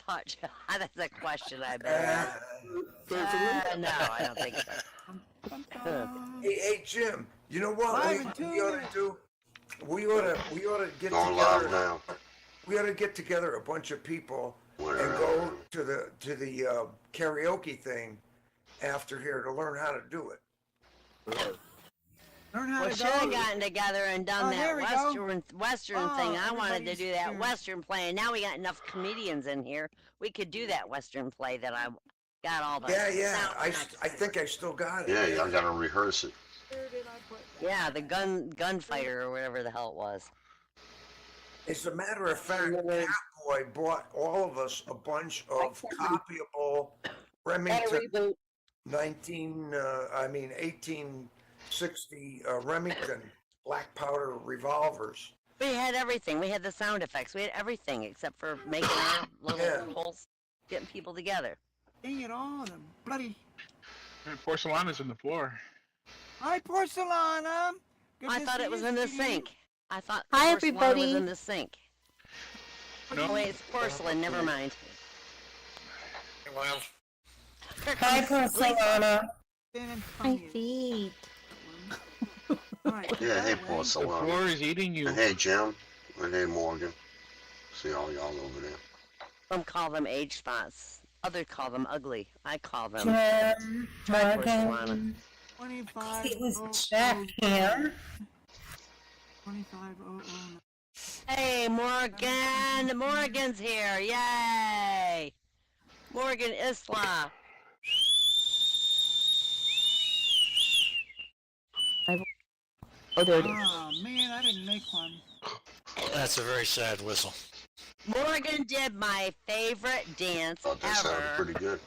touch? That's a question I bet. No, I don't think so. Hey, Jim. You know what we ought to do? We ought to get Going live together. now. We ought to get together a bunch of people and Where, go to the karaoke thing after here to learn how to do it. Learn how We to should have go. gotten together and done Oh, that there we go. Western Oh, thing. I wanted to everybody's do that here. Western play, and now we got enough comedians in here. We could do that Western play that I got all the Yeah. sound I effects. think I still got it. yeah, y'all gotta rehearse it. Where did I put? Yeah, the gunfighter or whatever the hell it was. As a matter of fact, Catboy bought all of us a bunch of copyable Remington 1860 Remington black powder revolvers. We had everything. We had the sound effects. We had everything except for making our little holes, getting people together. Dang it all, the bloody. Porcelain is in the floor. Hi, Porcelana. Good I to thought see it was you, in the sweetie. sink. I thought Hi, porcelain everybody. was in the sink. No. Oh, wait, it's porcelain. Never mind. Well, Hi, Porcelana. Stand in My front of you. feet. All right, Yeah, hey, that way. The Porcelain. floor is eating you. And hey, Jim. And hey, Morgan. See all y'all over there. Some call them age spots. Others call them ugly. I call them Jim, porcelana. Morgan. 25. It was Jack here. 25. Hey, Morgan! Morgan's here! Yay! Morgan Isla. Oh, there it is. Oh man, I didn't make one. That's a very sad whistle. Morgan did my favorite dance Thought that sounded ever. pretty good.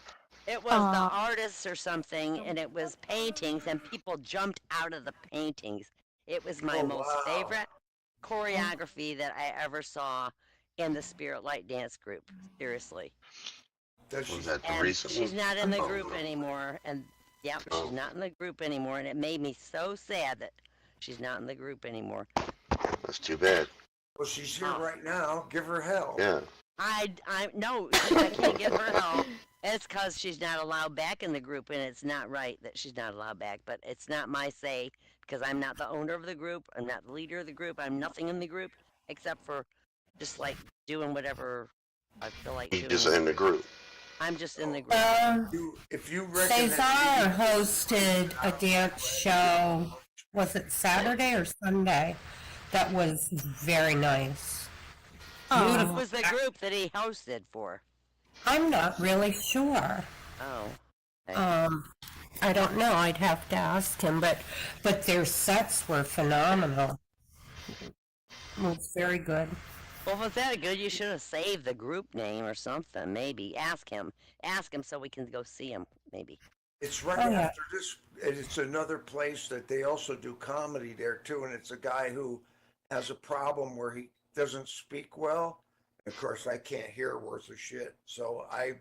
It was the artists or something, and it was paintings, and people jumped out of the paintings. It was my most favorite choreography that I ever saw in the Spirit Light Dance group. Seriously. Was that the And recent she's one? not in the Oh, group no. anymore, and yeah, Oh. she's not in the group anymore, and it made me so sad that she's not in the group anymore. That's too bad. Well, she's here right now. Give her hell. Yeah. No, I can't give her help. It's because she's not allowed back in the group, and it's not right that she's not allowed back. But it's not my say because I'm not the owner of the group. I'm not the leader of the group. I'm nothing in the group except for just like doing whatever I feel like He doing. just in the group. I'm just in the group. If you reckon Cesar hosted a dance show. Was it Saturday or Sunday? That was very nice. What was the group that he hosted for? I'm not really sure. Oh. I don't know. I'd have to ask him, but their sets were phenomenal. It was very good. Well, if it's that good, you should have saved the group name or something. Maybe ask him so we can go see him. Maybe. It's right Oh, yeah. after this. It's another place that they also do comedy there too, and it's a guy who has a problem where he doesn't speak well. Of course, I can't hear worth of shit, so I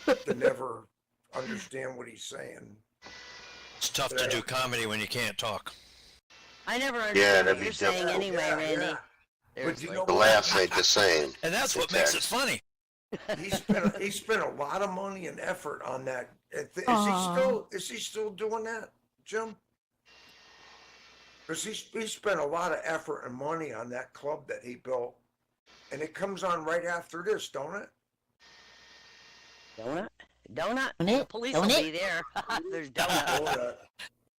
could never understand what he's saying. It's tough to do comedy when you can't talk. I never Yeah, understand that'd what be you're saying difficult. anyway, Yeah, Randy. yeah. But you Seriously. know The laughs ain't the same. And that's what makes it funny. He spent a lot of money and effort on that. Is he still doing that, Jim? Because he spent a lot of effort and money on that club that he built, and it comes on right after this, don't it? Donut? Donut? Donut? The police will Donut? be there. There's donut. Oh,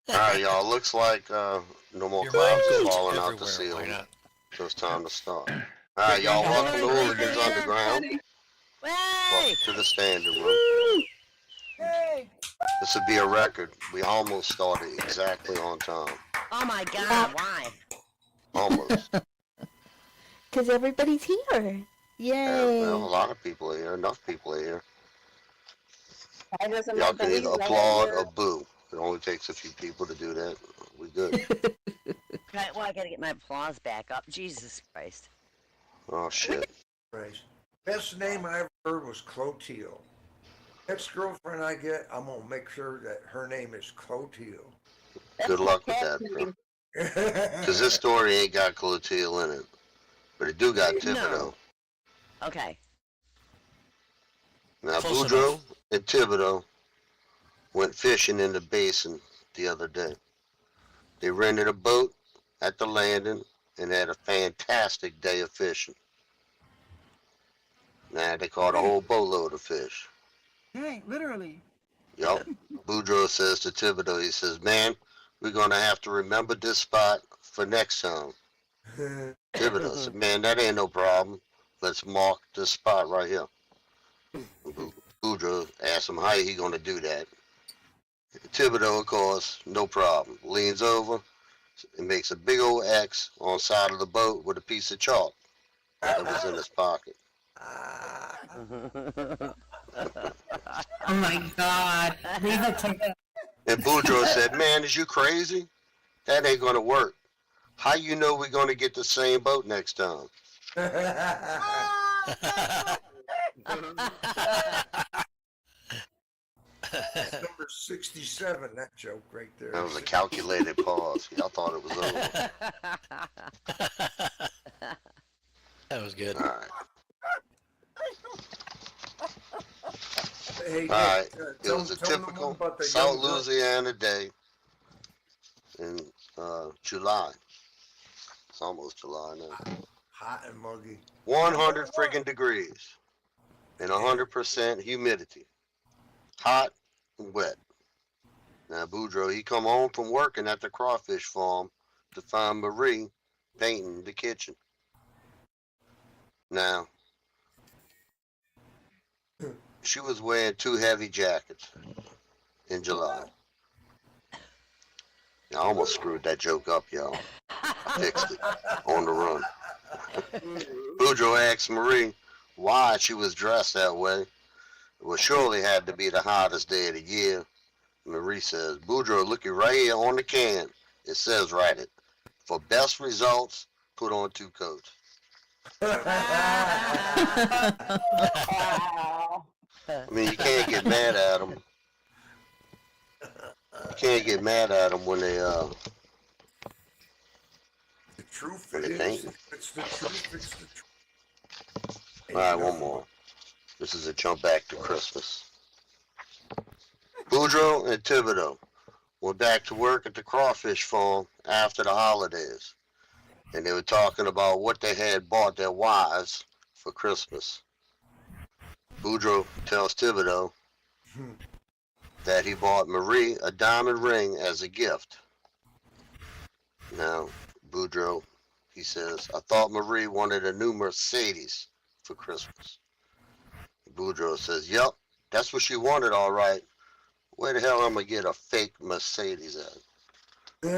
All right, y'all. Looks like no more Your clouds mom are goes falling out the everywhere. ceiling. Why not? So it's time to start. All right, y'all. Welcome to Hooligans Underground. Hey! Welcome to the standing room. Hey! This would be a record. We almost started exactly on time. Oh my God, why? Almost. Because everybody's here. Yay. Well, a lot of people are here. Enough people are here. I doesn't Y'all can either applaud or boo. It only takes a few people to do that. We good. Well, I gotta get my applause back up. Jesus Christ. Oh, shit. Christ. Best name I ever heard was Clotilde. Next girlfriend I get, I'm gonna make sure that her name is Clotilde. Good luck with that, bro. Because this story ain't got Clotilde in it. But it do got Thibodeau. Okay. Now, Close Boudreaux enough. and Thibodeau went fishing in the basin the other day. They rented a boat at the landing and had a fantastic day of fishing. Now, they caught a whole boatload of fish. Dang, literally. Yup. Boudreaux says to Thibodeau, he says, man, we're going to have to remember this spot for next time. Thibodeau said, man, that ain't no problem. Let's mark this spot right here. Boudreaux asked him how he going to do that. Thibodeau, of course, no problem. Leans over and makes a big old X on the side of the boat with a piece of chalk that was in his pocket. Oh my God. Leave it to them. And Boudreaux said, man, is you crazy? That ain't going to work. How you know we're going to get the same boat next time? Number 67, that joke right there. That was a calculated pause. Y'all thought it was over. That was good. All right. Hey, Nick, All right. It tell- was a tell them typical about the South young girl. Louisiana day in July. It's almost July now. Hot and muggy. 100 friggin' degrees and 100% humidity. Hot and wet. Now, Boudreaux, he come home from working at the crawfish farm to find Marie painting the kitchen. Now, she was wearing 2 heavy jackets in July. I almost screwed that joke up, y'all. I fixed it on the run. Boudreaux asked Marie why she was dressed that way. Well, surely had to be the hottest day of the year. Marie says, Boudreaux, look it right here on the can. It says right it. For best results, put on 2 coats. I mean, you can't get mad at them. You can't get mad at them when they, The truth What do you is, think? if it's the truth, it's the truth. all right, one more. This is a jump back to Christmas. Boudreaux and Thibodeau went back to work at the crawfish farm after the holidays. And they were talking about what they had bought their wives for Christmas. Boudreaux tells Thibodeau that he bought Marie a diamond ring as a gift. Now, Boudreaux, he says, I thought Marie wanted a new Mercedes for Christmas. Boudreaux says, yep, that's what she wanted, all right. Where the hell am I get a fake Mercedes at? All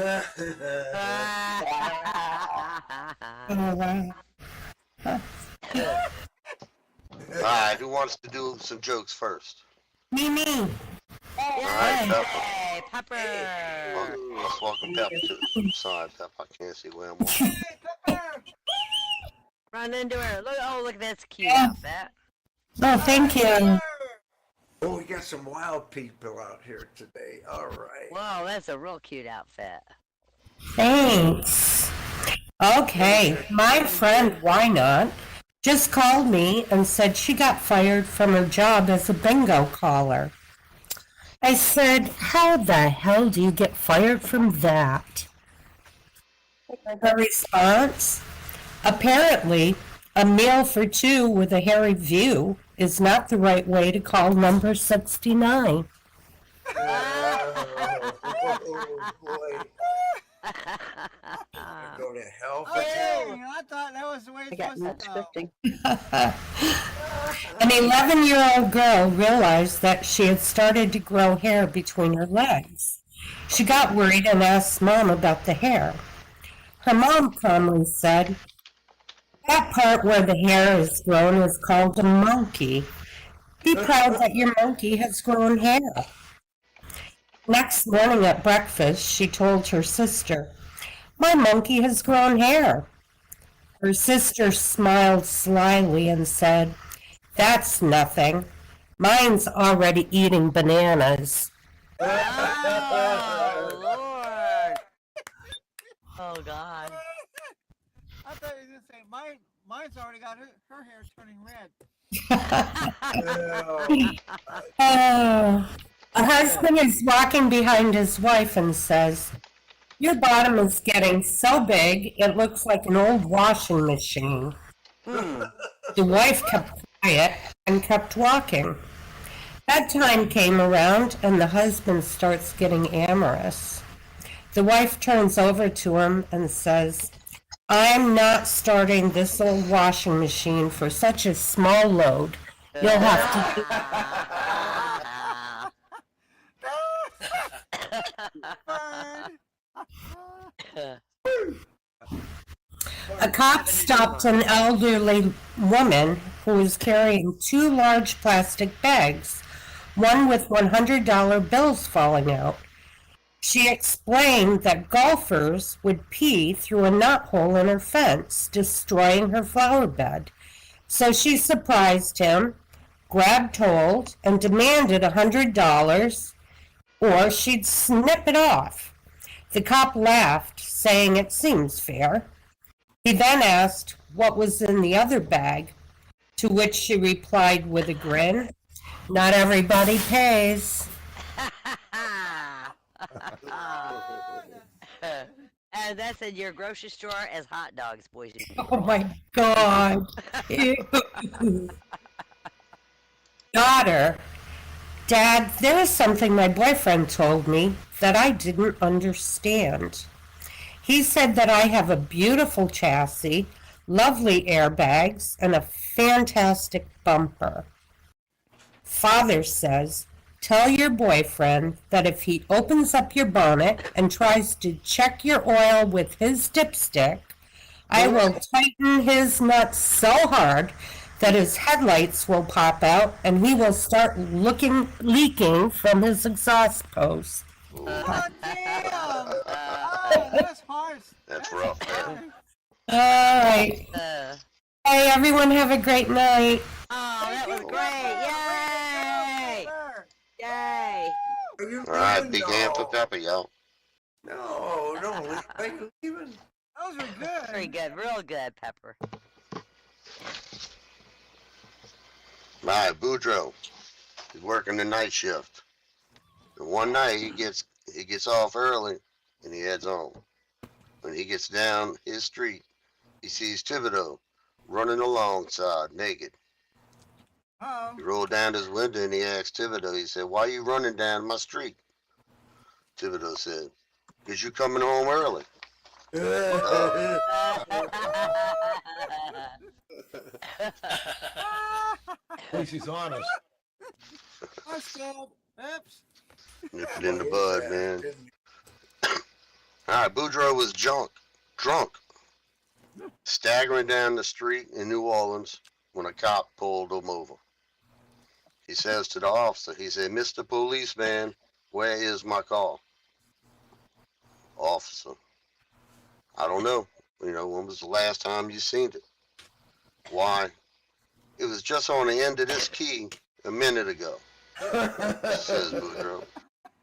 right, who wants to do some jokes first? Me. All right, Pepper. Hey, Pepper. Let's welcome Pepper to. I'm sorry, Pepper, I can't see where I'm on. Hey, Pepper! Run into her. Look, that's cute outfit. Oh, thank you. Oh, we got some wild people out here today. All right. Whoa, that's a real cute outfit. Thanks. Okay, my friend, why not, just called me and said she got fired from her job as a bingo caller. I said, how the hell do you get fired from that? Her response, apparently, a meal for 2 with a hairy view is not the right way to call number 69. Oh, boy. Go to hell for that. Dang, I thought that was the way it's supposed to go. An 11-year-old girl realized that she had started to grow hair between her legs. She got worried and asked Mom about the hair. Her mom calmly said, that part where the hair is grown is called a monkey. Be proud that your monkey has grown hair. Next morning at breakfast, she told her sister, my monkey has grown hair. Her sister smiled slyly and said, that's nothing. Mine's already eating bananas. Oh, Lord. Oh, God. I thought you were going to say, mine's already got her hair turning red. A husband is walking behind his wife and says, "Your bottom is getting so big, it looks like an old washing machine." The wife kept quiet and kept walking. Bedtime came around and the husband starts getting amorous. The wife turns over to him and says, "I'm not starting this old washing machine for such a small load. You'll have to..." A cop stopped an elderly woman who was carrying 2 large plastic bags, one with $100 bills falling out. She explained that golfers would pee through a knothole in her fence, destroying her flower bed. So she surprised him, grabbed hold, and demanded $100 or she'd snip it off. The cop laughed, saying it seems fair. He then asked what was in the other bag, to which she replied with a grin, "Not everybody pays." And that's in your grocery store as hot dogs, boys and girls. Oh my God. Ew. Daughter, "Dad, there is something my boyfriend told me that I didn't understand. He said that I have a beautiful chassis, lovely airbags, and a fantastic bumper. Father says, tell your boyfriend that if he opens up your bonnet and tries to check your oil with his dipstick, I will tighten his nuts so hard that his headlights will pop out and he will start leaking from his exhaust post." Oh, damn! Oh, that's harsh. That's rough, man. All right. Hey, everyone have a great night. Oh, that was great! Yay! Yay! Are you All right, leaving? big hand for Pepper, y'all. No, are you leaving? Those were good. Very good, real good, Pepper. All right, Boudreaux. He's working the night shift. And one night he gets off early and he heads home. When he gets down his street, he sees Thibodeau running alongside, naked. Oh. He rolled down his window and he asked Thibodeau, he said, "Why you running down my street?" Thibodeau said, "'Cause you coming home early." At least he's honest. I said, oops. Nip it in the bud, man. All right, Boudreaux was drunk, staggering down the street in New Orleans when a cop pulled him over. He says to the officer, he said, "Mr. Policeman, where is my car?" Officer, "I don't know. When was the last time you seen it?" "Why, it was just on the end of this key a minute ago," says Boudreaux.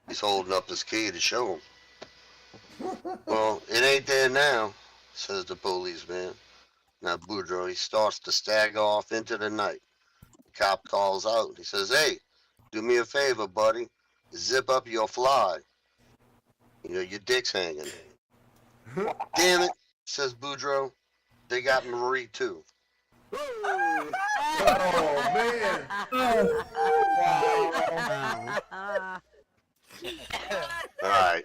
He's holding up his key to show him. "Well, it ain't there now," says the policeman. Now Boudreaux, he starts to stagger off into the night. The cop calls out. He says, "Hey, do me a favor, buddy. Zip up your fly. Your dick's hanging." "Damn it," says Boudreaux. "They got Marie too." Oh, man. All right.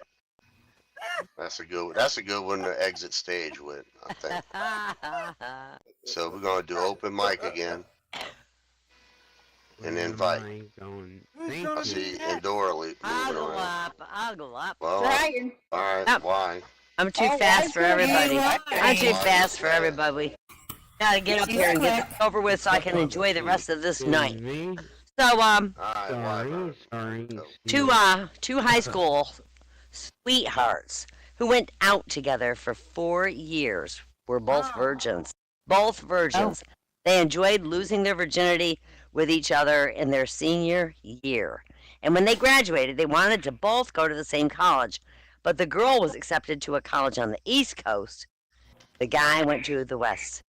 That's a good one to exit stage with, I think. So we're gonna do open mic again. And invite. I see Indora I'll moving go around. up. I'll go up. Well, all Trying. right, Yep. why? I'm too fast for everybody. I'm too fast for everybody. Gotta get up here and get this over with so I can enjoy the rest of this night. So, All right, why? two high school sweethearts who went out together for 4 years were both virgins. Both virgins. They enjoyed losing their virginity with each other in their senior year. And when they graduated, they wanted to both go to the same college. But the girl was accepted to a college on the East Coast. The guy went to the West.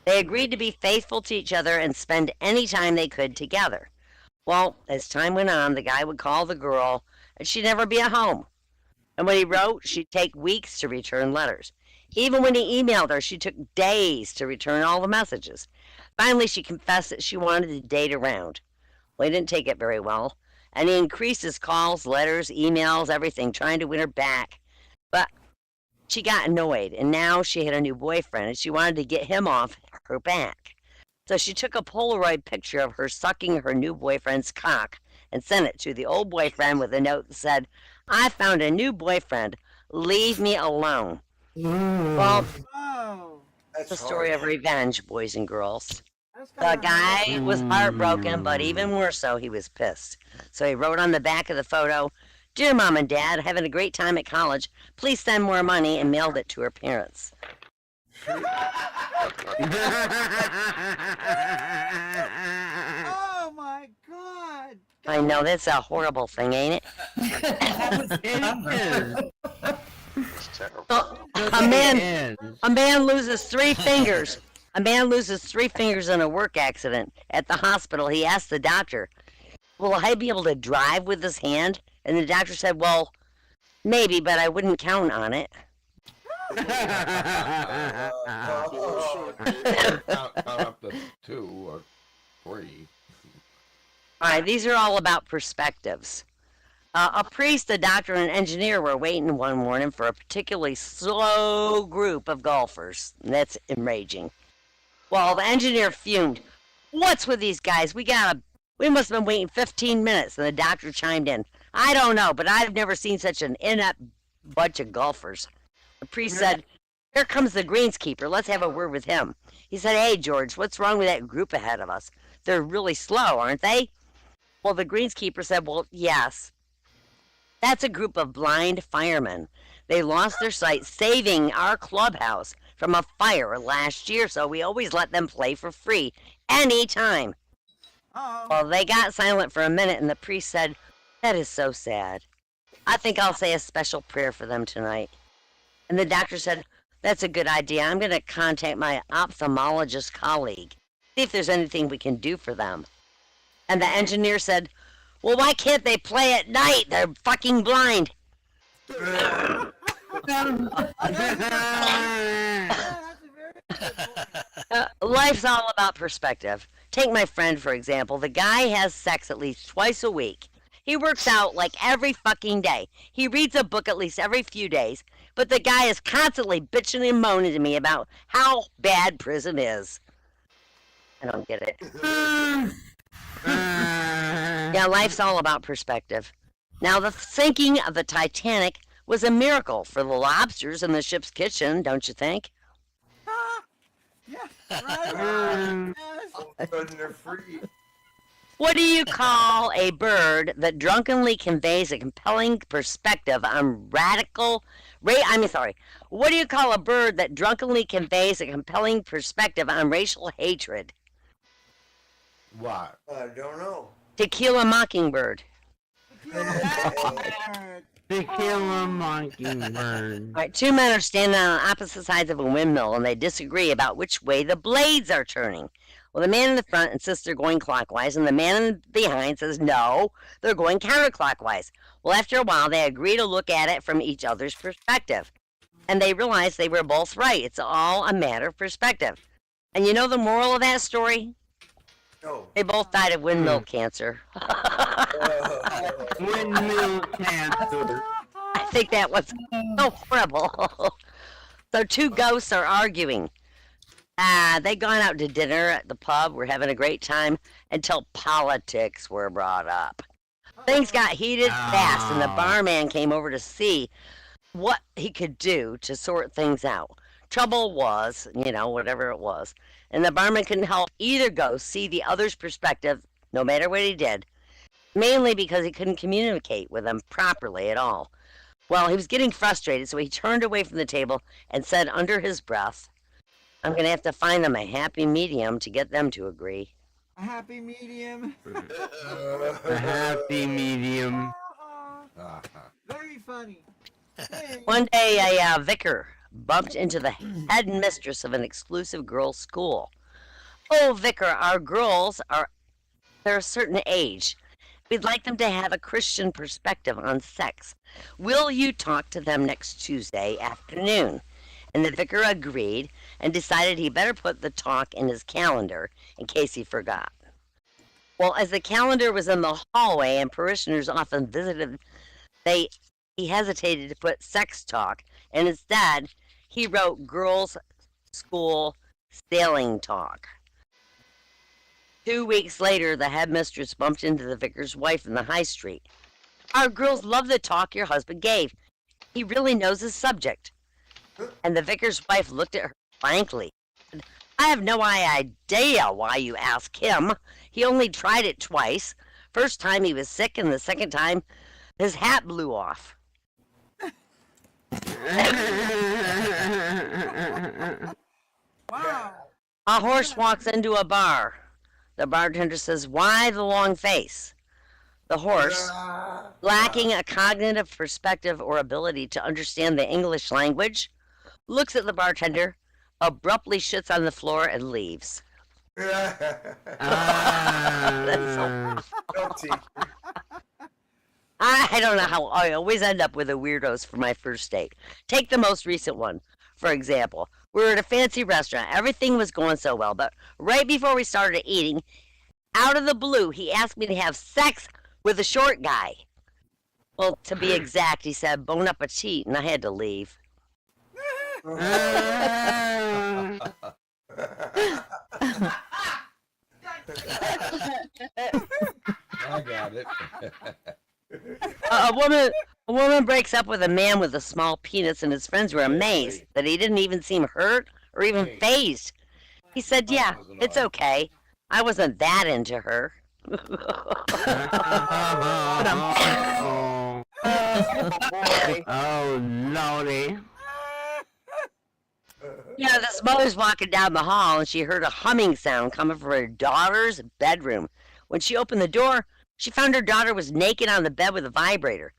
They agreed to be faithful to each other and spend any time they could together. Well, as time went on, the guy would call the girl, and she'd never be at home. And when he wrote, she'd take weeks to return letters. Even when he emailed her, she took days to return all the messages. Finally, she confessed that she wanted to date around. Well, he didn't take it very well, and he increased his calls, letters, emails, everything, trying to win her back. But she got annoyed, and now she had a new boyfriend, and she wanted to get him off her back. So she took a Polaroid picture of her sucking her new boyfriend's cock and sent it to the old boyfriend with a note that said, "I found a new boyfriend. Leave me alone." Well, Oh, it's a story of revenge, boys and girls. that's The kinda guy was heartbroken, but even more so, he was pissed. So he wrote on the back of the photo, "Dear Mom and Dad, having a great time at college. Please send more money," and mailed it to her parents. Oh my God! I know, that's a horrible thing, ain't it? It's terrible. So, a man loses 3 fingers. A man loses 3 fingers in a work accident. At the hospital, he asked the doctor, "Will I be able to drive with this hand?" And the doctor said, "Well, maybe, but I wouldn't count on it." Count up to 2 or 3. All right, these are all about perspectives. A priest, a doctor, and an engineer were waiting one morning for a particularly slow group of golfers. That's enraging. Well, the engineer fumed. "What's with these guys? We must have been waiting 15 minutes." And the doctor chimed in, "I don't know, but I've never seen such an inept bunch of golfers." The priest said, "Here comes the greenskeeper. Let's have a word with him." He said, "Hey, George, what's wrong with that group ahead of us? They're really slow, aren't they?" Well, the greenskeeper said, "Well, yes. That's a group of blind firemen. They lost their sight saving our clubhouse from a fire last year, so we always let them play for free anytime." Uh-oh. Well, they got silent for a minute, and the priest said, "That is so sad. I think I'll say a special prayer for them tonight." And the doctor said, "That's a good idea. I'm going to contact my ophthalmologist colleague, see if there's anything we can do for them." And the engineer said, "Well, why can't they play at night? They're fucking blind." Yeah, that's a very good point. Life's all about perspective. Take my friend, for example. The guy has sex at least twice a week. He works out like every fucking day. He reads a book at least every few days. But the guy is constantly bitching and moaning to me about how bad prison is. I don't get it. Yeah, life's all about perspective. Now, the sinking of the Titanic was a miracle for the lobsters in the ship's kitchen, don't you think? Yeah, right. Yes. Sudden they're free. What do you call a bird that drunkenly conveys a compelling perspective on what do you call a bird that drunkenly conveys a compelling perspective on racial hatred? What? I don't know. Tequila Mockingbird. To kill a mockingbird. All right, 2 men are standing on opposite sides of a windmill, and they disagree about which way the blades are turning. Well, the man in the front insists they're going clockwise, and the man behind says no, they're going counterclockwise. Well, after a while, they agree to look at it from each other's perspective, and they realize they were both right. It's all a matter of perspective. And you know the moral of that story? No. They both died of windmill cancer. Windmill cancer. I think that was so horrible. So 2 ghosts are arguing. They'd gone out to dinner at the pub, were having a great time, until politics were brought up. Things got heated fast, and the barman came over to see what he could do to sort things out. Trouble was, whatever it was, and the barman couldn't help either ghost see the other's perspective, no matter what he did, mainly because he couldn't communicate with them properly at all. Well, he was getting frustrated, so he turned away from the table and said under his breath, "I'm going to have to find them a happy medium to get them to agree." A happy medium. A happy medium. Very funny. Hey. One day, a vicar bumped into the headmistress of an exclusive girls' school. "Oh, Vicar, our girls they're a certain age. We'd like them to have a Christian perspective on sex. Will you talk to them next Tuesday afternoon?" And the vicar agreed and decided he better put the talk in his calendar in case he forgot. Well, as the calendar was in the hallway and parishioners often visited, he hesitated to put sex talk, and instead he wrote girls' school sailing talk. 2 weeks later, the headmistress bumped into the vicar's wife in the high street. "Our girls love the talk your husband gave. He really knows his subject." And the vicar's wife looked at her blankly. "I have no idea why you ask him. He only tried it twice. First time he was sick, and the second time his hat blew off." Wow. A horse walks into a bar. The bartender says, "Why the long face?" The horse, lacking a cognitive perspective or ability to understand the English language, looks at the bartender, abruptly shits on the floor, and leaves. That's so Guilty. I don't know how I always end up with the weirdos for my first date. Take the most recent one. For example, we were at a fancy restaurant. Everything was going so well, but right before we started eating, out of the blue, he asked me to have sex with a short guy. Well, to be exact, he said bon appetit, and I had to leave. I got it. A woman breaks up with a man with a small penis, and his friends were amazed that he didn't even seem hurt or even fazed. He said, "Yeah, it's okay. I wasn't that into her." Oh, lordy. Yeah, this mother's walking down the hall, and she heard a humming sound coming from her daughter's bedroom. When she opened the door, she found her daughter was naked on the bed with a vibrator.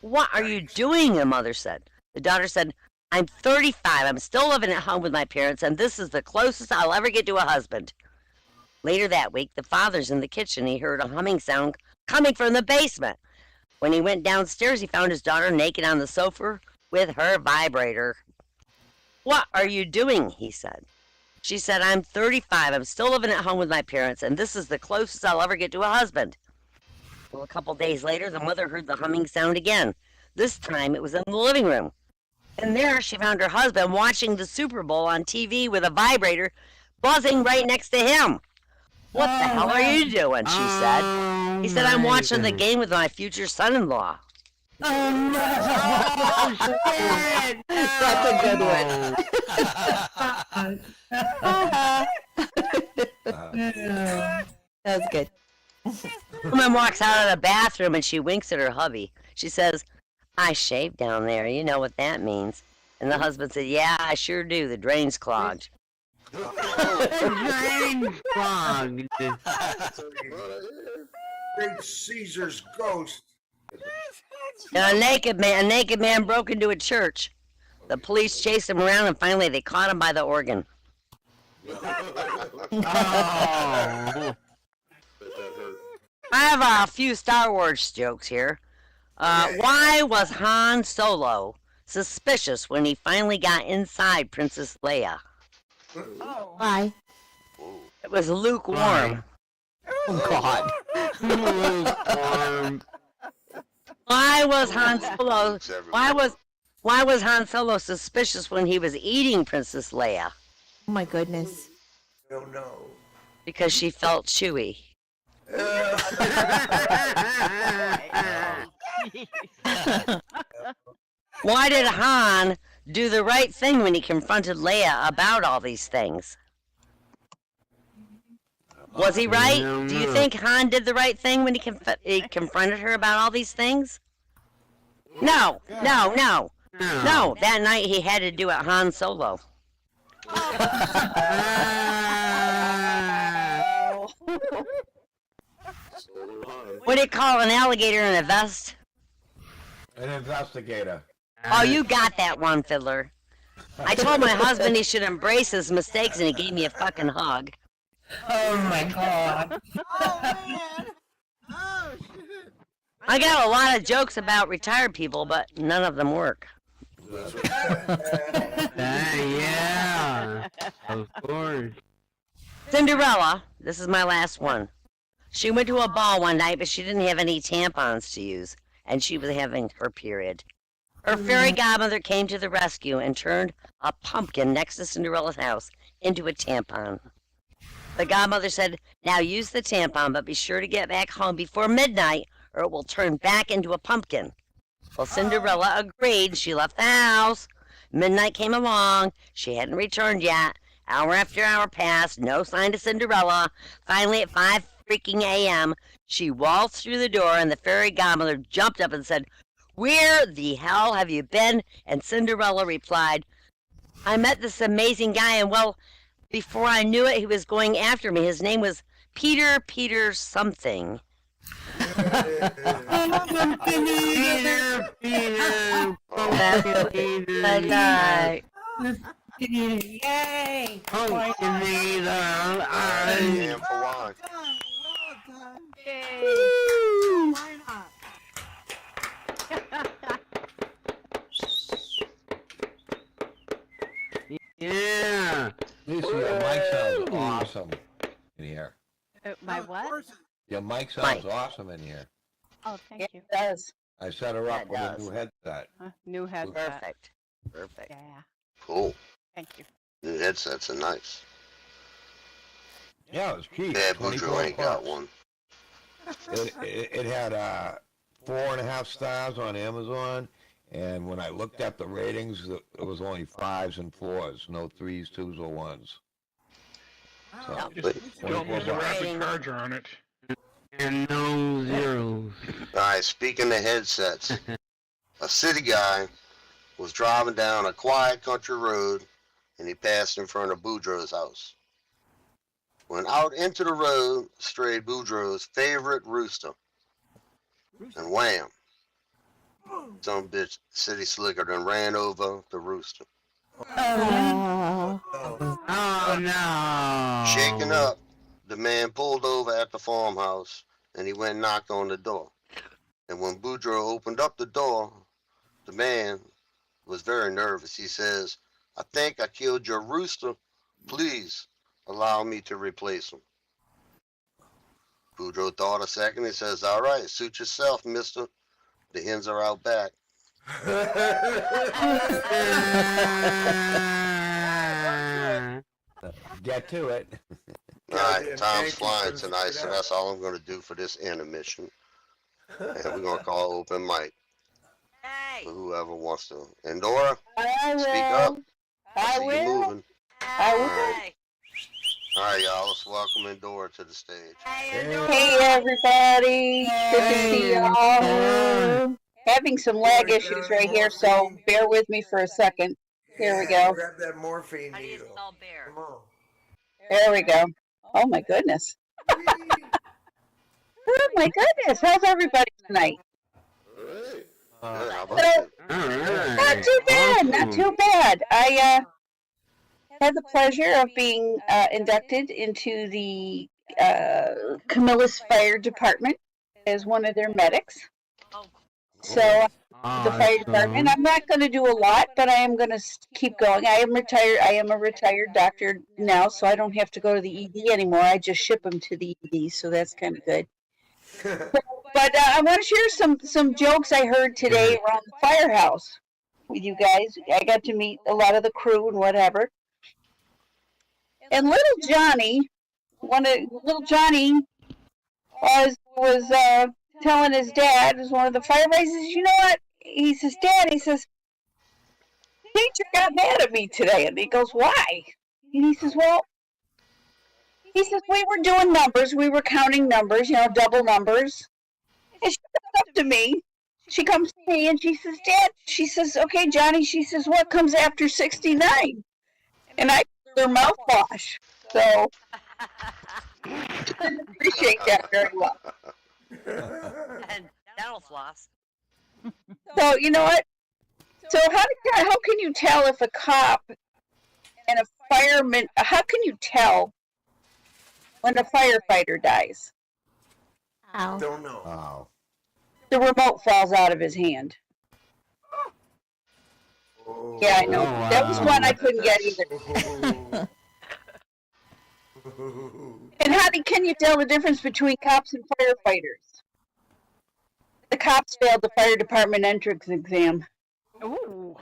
"What are you doing?" the mother said. The daughter said, "I'm 35. I'm still living at home with my parents, and this is the closest I'll ever get to a husband." Later that week, the father's in the kitchen. He heard a humming sound coming from the basement. When he went downstairs, he found his daughter naked on the sofa with her vibrator. "What are you doing?" he said. She said, "I'm 35. I'm still living at home with my parents, and this is the closest I'll ever get to a husband." Well, a couple days later, the mother heard the humming sound again. This time, it was in the living room. And there, she found her husband watching the Super Bowl on TV with a vibrator buzzing right next to him. "What the hell are you doing?" she said. He said, "I'm watching the game with my future son-in-law." Oh no! That's a good one. That was good. Woman walks out of the bathroom and she winks at her hubby. She says, "I shaved down there. You know what that means." And the husband said, "Yeah, I sure do. The drain's clogged." Drain clogged. Great Caesar's ghost. And a naked man broke into a church. The police chased him around and finally they caught him by the organ. Oh. I have a few Star Wars jokes here. Why was Han Solo suspicious when he finally got inside Princess Leia? Oh. Why? It was lukewarm. Oh, God. Why was Han Solo? Why was Han Solo suspicious when he was eating Princess Leia? Oh my goodness. I don't know. Because she felt chewy. Why did Han do the right thing when he confronted Leia about all these things? Was he right? Do you think Han did the right thing when he confronted her about all these things? No. That night he had to do it Han Solo. What do you call an alligator in a vest? An investigator. Oh, you got that one, Fiddler. I told my husband he should embrace his mistakes, and he gave me a fucking hug. Oh my god. Oh man. Oh shit. I got a lot of jokes about retired people, but none of them work. Yeah. Of course. Cinderella, this is my last one. She went to a ball one night, but she didn't have any tampons to use, and she was having her period. Her fairy godmother came to the rescue and turned a pumpkin next to Cinderella's house into a tampon. The godmother said, "Now use the tampon, but be sure to get back home before midnight, or it will turn back into a pumpkin." Well, Cinderella agreed. She left the house. Midnight came along. She hadn't returned yet. Hour after hour passed. No sign of Cinderella. Finally, at 5 freaking a.m., she waltzed through the door, and the fairy godmother jumped up and said, "Where the hell have you been?" And Cinderella replied, "I met this amazing guy, and well, before I knew it, he was going after me. His name was Peter something." Peter. Good night. Yay! Pumpkin eater. And for wine. Done. Well done. Yay. Why not? Yeah. Lisa, your mic sounds awesome in here. My Of what? course. Your mic sounds awesome in here. Oh, thank you. It does. I set her up That with does. a new headset. New headset. Perfect. Perfect. Yeah. Cool. Thank you. New headsets are nice. Yeah, it was cheap. Bad 24 Boudreaux ain't got bucks. one. It had 4.5 stars on Amazon, and when I looked at the ratings, it was only 5s and 4s, no 3s, 2s, or 1s. Wow. Just But- don't use a rapid charger on it. And no zeros. Alright, speaking of headsets, a city guy was driving down a quiet country road and he passed in front of Boudreaux's house. When out into the road strayed Boudreaux's favorite rooster, and wham! Some bitch city slicker done ran over the rooster. Oh. Oh no. Shaken up, the man pulled over at the farmhouse and he went and knocked on the door. And when Boudreaux opened up the door, the man was very nervous. He says, "I think I killed your rooster. Please allow me to replace him." Boudreaux thought a second. He says, "All right, suit yourself, mister. The hens are out back." Get to it. All right, Goddamn, time's thank you flying for tonight, so that. that's all I'm going to do for this intermission. And we're going to call open mic Hey. for whoever wants to. And Dora, I will. speak up. I See you will. moving. I will. Hey. All right, y'all. Let's welcome Endora to the stage. Hey everybody, good to see y'all. Having some lag issues right here, so bear with me for a second. Here we go. Grab that morphine How do you needle. spell bear? Come on. There we go. Oh my goodness. Oh my goodness. How's everybody tonight? Good, how about So, you? not too bad. Not too bad. I had the pleasure of being inducted into the Camillus Fire Department as one of their medics. So the fire department. I'm not going to do a lot, but I am going to keep going. I am retired. I am a retired doctor now, so I don't have to go to the ED anymore. I just ship them to the ED, so that's kind of good. But I want to share some jokes I heard today around the firehouse with you guys. I got to meet a lot of the crew and whatever. And little Johnny was telling his dad, was one of the firefighters, he says, "You know what?" He says, "Dad," he says, "Teacher got mad at me today." And he goes, "Why?" And he says, "Well," he says, "we were doing numbers. We were counting numbers, double numbers." And she comes up to me. She comes to me and she says, "Dad," she says, "Okay, Johnny," she says, "what comes after 69? And I told her mouthwash. So, I appreciate that very well. And dental floss. So, you know what? So how can you tell if a cop and a fireman? How can you tell when a firefighter dies? Ow. Don't know. Oh. The remote falls out of his hand. Oh. Yeah, I know. Oh, That was wow. one I couldn't get either. And how can you tell the difference between cops and firefighters? The cops failed the fire department entrance exam. Ooh.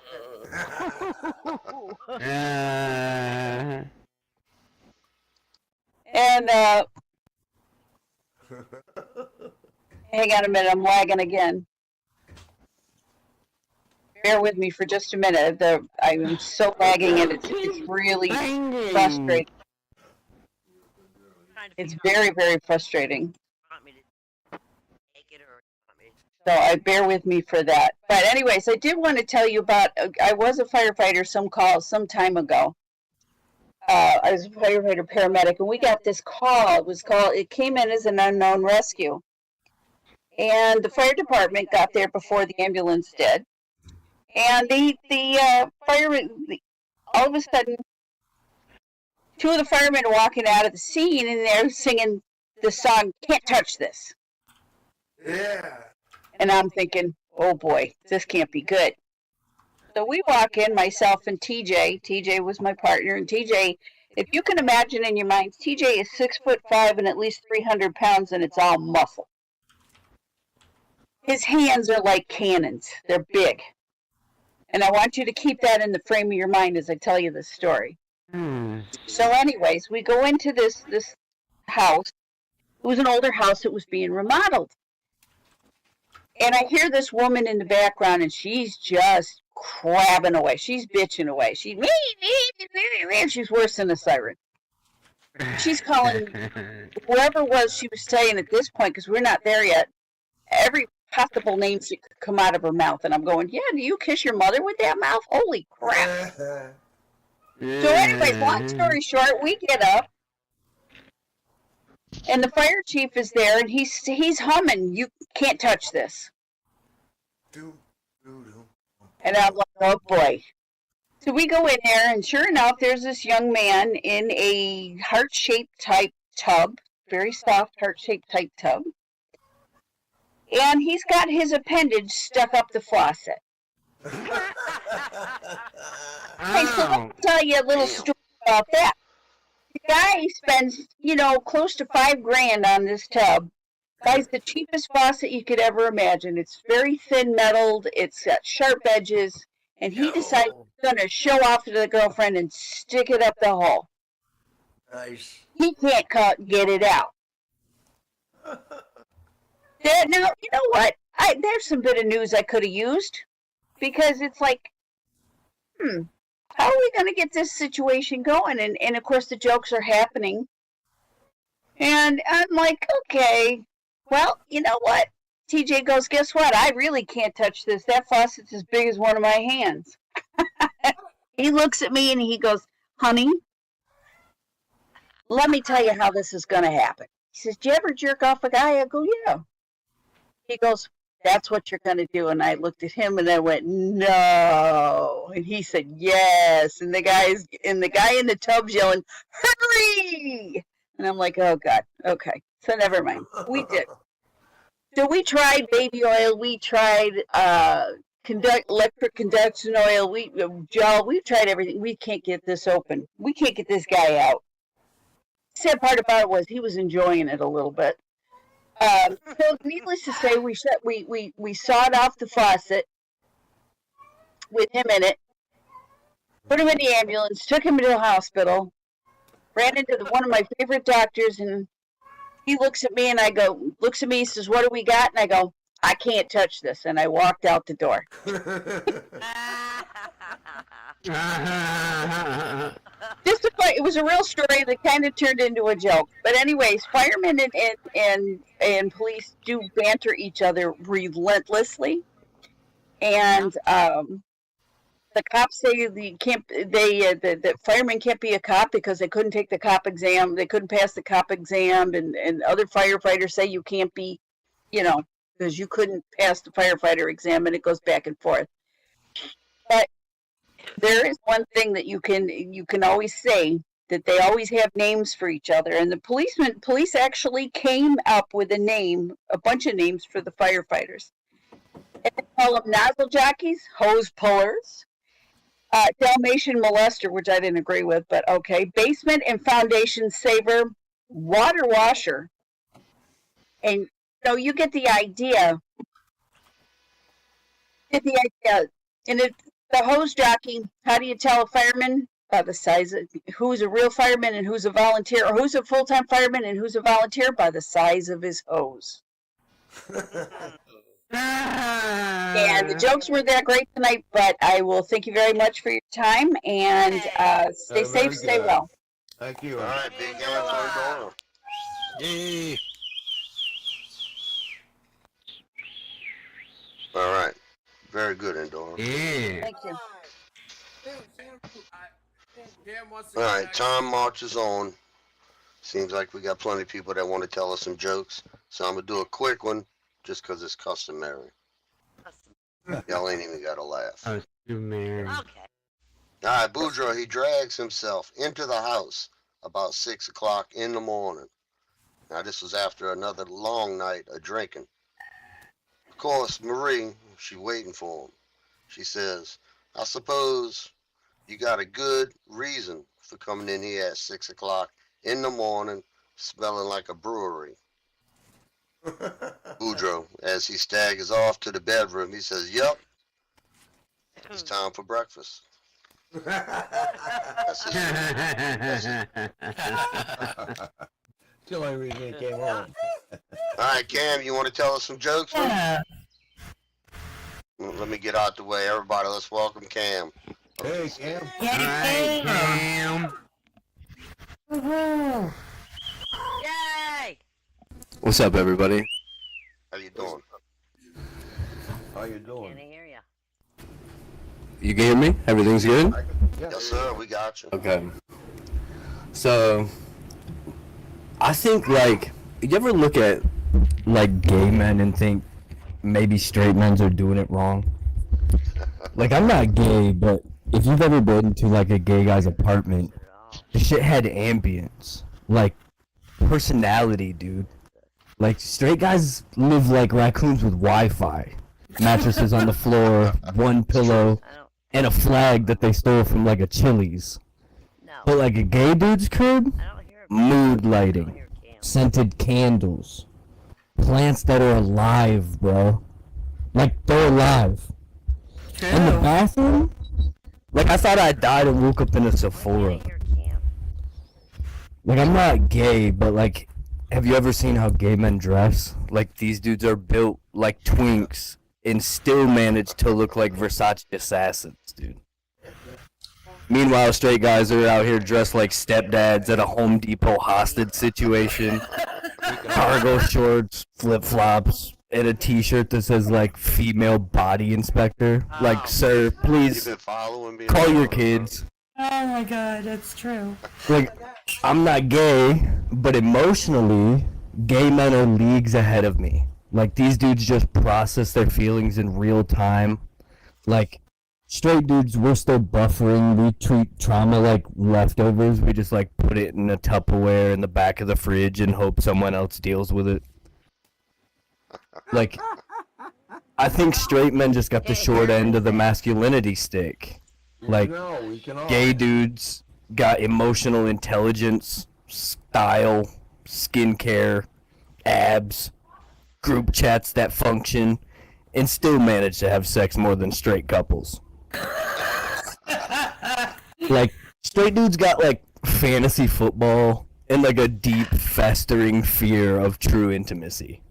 And hang on a minute, I'm lagging again. Bear with me for just a minute. I'm so lagging and it's really frustrating. It's very, very frustrating. Want me to take it or want me to- So I bear with me for that. But anyways, I did want to tell you about, I was a firefighter some time ago. I was a firefighter paramedic, and we got this call. It came in as an unknown rescue. And the fire department got there before the ambulance did. And the firemen, all of a sudden, two of the firemen are walking out of the scene, and they're singing the song, "Can't Touch This." Yeah. And I'm thinking, oh boy, this can't be good. So we walk in, myself and TJ. TJ was my partner, and TJ, if you can imagine in your minds, TJ is 6'5" and at least 300 pounds, and it's all muscle. His hands are like cannons. They're big. And I want you to keep that in the frame of your mind as I tell you this story. So anyways, we go into this house. It was an older house that was being remodeled. And I hear this woman in the background, and she's just crabbing away. She's bitching away. She's worse than a siren. She's calling whoever it was she was saying at this point, because we're not there yet, every possible name that could come out of her mouth. And I'm going, yeah, do you kiss your mother with that mouth? Holy crap. So anyways, long story short, we get up, and the fire chief is there, and he's humming, "You can't touch this." And I'm like, oh boy. So we go in there, and sure enough, there's this young man in a heart-shaped type tub, very soft heart-shaped type tub. And he's got his appendage stuck up the faucet. Hey, so let me tell you a little story about that. The guy spends, close to $5,000 on this tub. Buys the cheapest faucet you could ever imagine. It's very thin metalled. It's got sharp edges. And he decides he's going to show off to the girlfriend and stick it up the hole. Nice. He can't get it out. Now, you know what? There's some bit of news I could have used. Because it's like, how are we going to get this situation going? And of course, the jokes are happening. And I'm like, okay, well, you know what? TJ goes, guess what? I really can't touch this. That faucet's as big as one of my hands. He looks at me and he goes, honey, let me tell you how this is going to happen. He says, do you ever jerk off a guy? I go, yeah. He goes, that's what you're going to do. And I looked at him and I went, no. And he said, yes. And the guy in the tub's yelling, hurry. And I'm like, oh God. Okay. So never mind. We did. So we tried baby oil. We tried electric conduction oil. Gel. We've tried everything. We can't get this open. We can't get this guy out. The sad part about it was he was enjoying it a little bit. So needless to say, we sawed off the faucet with him in it, put him in the ambulance, took him to the hospital, ran into one of my favorite doctors, and he looks at me and he says, what do we got? And I go, I can't touch this. And I walked out the door. It was a real story that kind of turned into a joke. But anyways, firemen and police do banter each other relentlessly. And the cops say the firemen can't be a cop because they couldn't take the cop exam. They couldn't pass the cop exam. And other firefighters say you can't be, because you couldn't pass the firefighter exam, and it goes back and forth. But there is one thing that you can always say, that they always have names for each other, and the police actually came up with a bunch of names for the firefighters. And they call them nozzle jockeys, hose pullers, Dalmatian molester, which I didn't agree with, but okay, basement and foundation saver, water washer, and so you get the idea. And the hose jockey, how do you tell a fireman? By the size of who's a real fireman and who's a volunteer, or who's a full-time fireman and who's a volunteer? By the size of his hose. And the jokes were that great tonight, but I will thank you very much for your time, and stay safe, stay well. Thank you. All right, big guy for Dora. Yay. All right. Very good, Endora. Yeah. Thank you. All right, time marches on. Seems like we got plenty of people that want to tell us some jokes, so I'm gonna do a quick one just because it's customary. Y'all ain't even got to laugh. Oh, you man. Okay. All right, Boudreaux, he drags himself into the house about 6 o'clock in the morning. Now, this was after another long night of drinking. Of course, Marie, she waiting for him. She says, I suppose you got a good reason for coming in here at 6 o'clock in the morning, smelling like a brewery. Boudreaux, as he staggers off to the bedroom, he says, "Yup, it's time for breakfast." That's his It's the only reason he came home. All right, Cam, you want to tell us some jokes? Yeah. Let me get out the way. Everybody, let's welcome Cam. Hey, Cam. Yay! Damn. Woohoo! Yay! What's up, everybody? How you doing? How you Can't doing? hear ya. You can hear me? Everything's good? Yes, sir. We got you. Okay. So, I think, like, you ever look at, like, gay men and think maybe straight men are doing it wrong? Like, I'm not gay, but if you've ever been to, like, a gay guy's apartment, the shit had ambience. Like, personality, dude. Like, straight guys live like raccoons with Wi-Fi. Mattresses on the floor, one pillow, I don't and a flag that they stole from, like, a Chili's. know. But, like, a gay dude's crib? I don't hear Mood I don't lighting. hear Cam. Scented candles. Plants that are alive, bro. Like, they're alive. In the bathroom? Like, I thought I died and woke up in a I Sephora. can't hear Cam. Like, I'm not gay, but, like, have you ever seen how gay men dress? Like, these dudes are built like twinks and still manage to look like Versace assassins, dude. Meanwhile, straight guys are out here dressed like stepdads at a Home Depot hostage situation. Cargo shorts, flip-flops, and a t-shirt that says, like, female body inspector. Like, sir, You've please been following me. call your kids. Oh my god, that's true. Like, I'm not gay, but emotionally, gay men are leagues ahead of me. Like, these dudes just process their feelings in real time. Like, straight dudes, we're still buffering. We treat trauma like leftovers. We just, like, put it in a Tupperware in the back of the fridge and hope someone else deals with it. Like, I think straight men just got the short end of the masculinity stick. Like, No, we can all. gay dudes got emotional intelligence, style, skincare, abs, group chats that function, and still manage to have sex more than straight couples. Like, straight dudes got, like, fantasy football and, like, a deep, festering fear of true intimacy.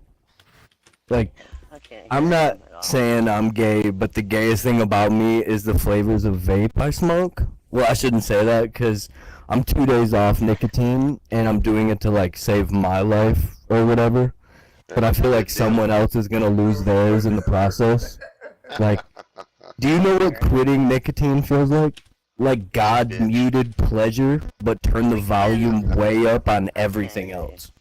Like, Okay. I'm not saying I'm gay, but the gayest thing about me is the flavors of vape I smoke. Well, I shouldn't say that because I'm 2 days off nicotine and I'm doing it to, like, save my life or whatever. But I feel like someone else is gonna lose theirs in the process. Like, do you know what quitting nicotine feels like? Like God muted pleasure, but turned the volume way up on everything else.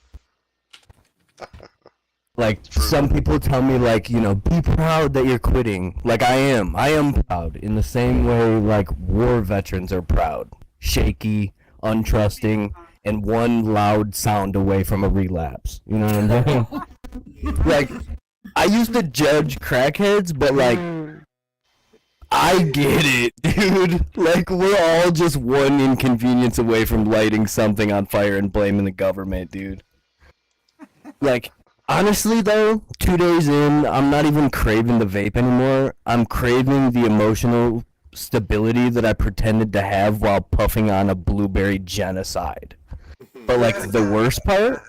Like, some people tell me, like, you know, be proud that you're quitting. Like, I am proud in the same way, like, war veterans are proud. Shaky, untrusting, and one loud sound away from a relapse. You know what I'm saying? Like, I used to judge crackheads, but, like, I get it, dude. Like, we're all just one inconvenience away from lighting something on fire and blaming the government, dude. Like, honestly, though, 2 days in, I'm not even craving the vape anymore. I'm craving the emotional stability that I pretended to have while puffing on a blueberry genocide. But, like, the worst part?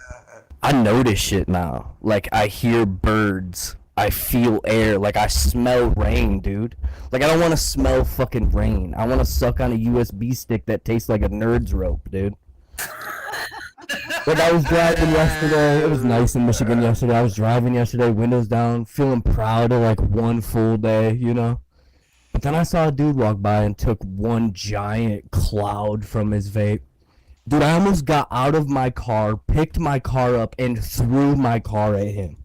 I notice shit now. Like, I hear birds. I feel air. Like, I smell rain, dude. Like, I don't want to smell fucking rain. I want to suck on a USB stick that tastes like a nerd's rope, dude. Like, I was driving yesterday. It was nice in Michigan yesterday. I was driving yesterday, windows down, feeling proud of, like, one full day, you know? But then I saw a dude walk by and took one giant cloud from his vape. Dude, I almost got out of my car, picked my car up, and threw my car at him.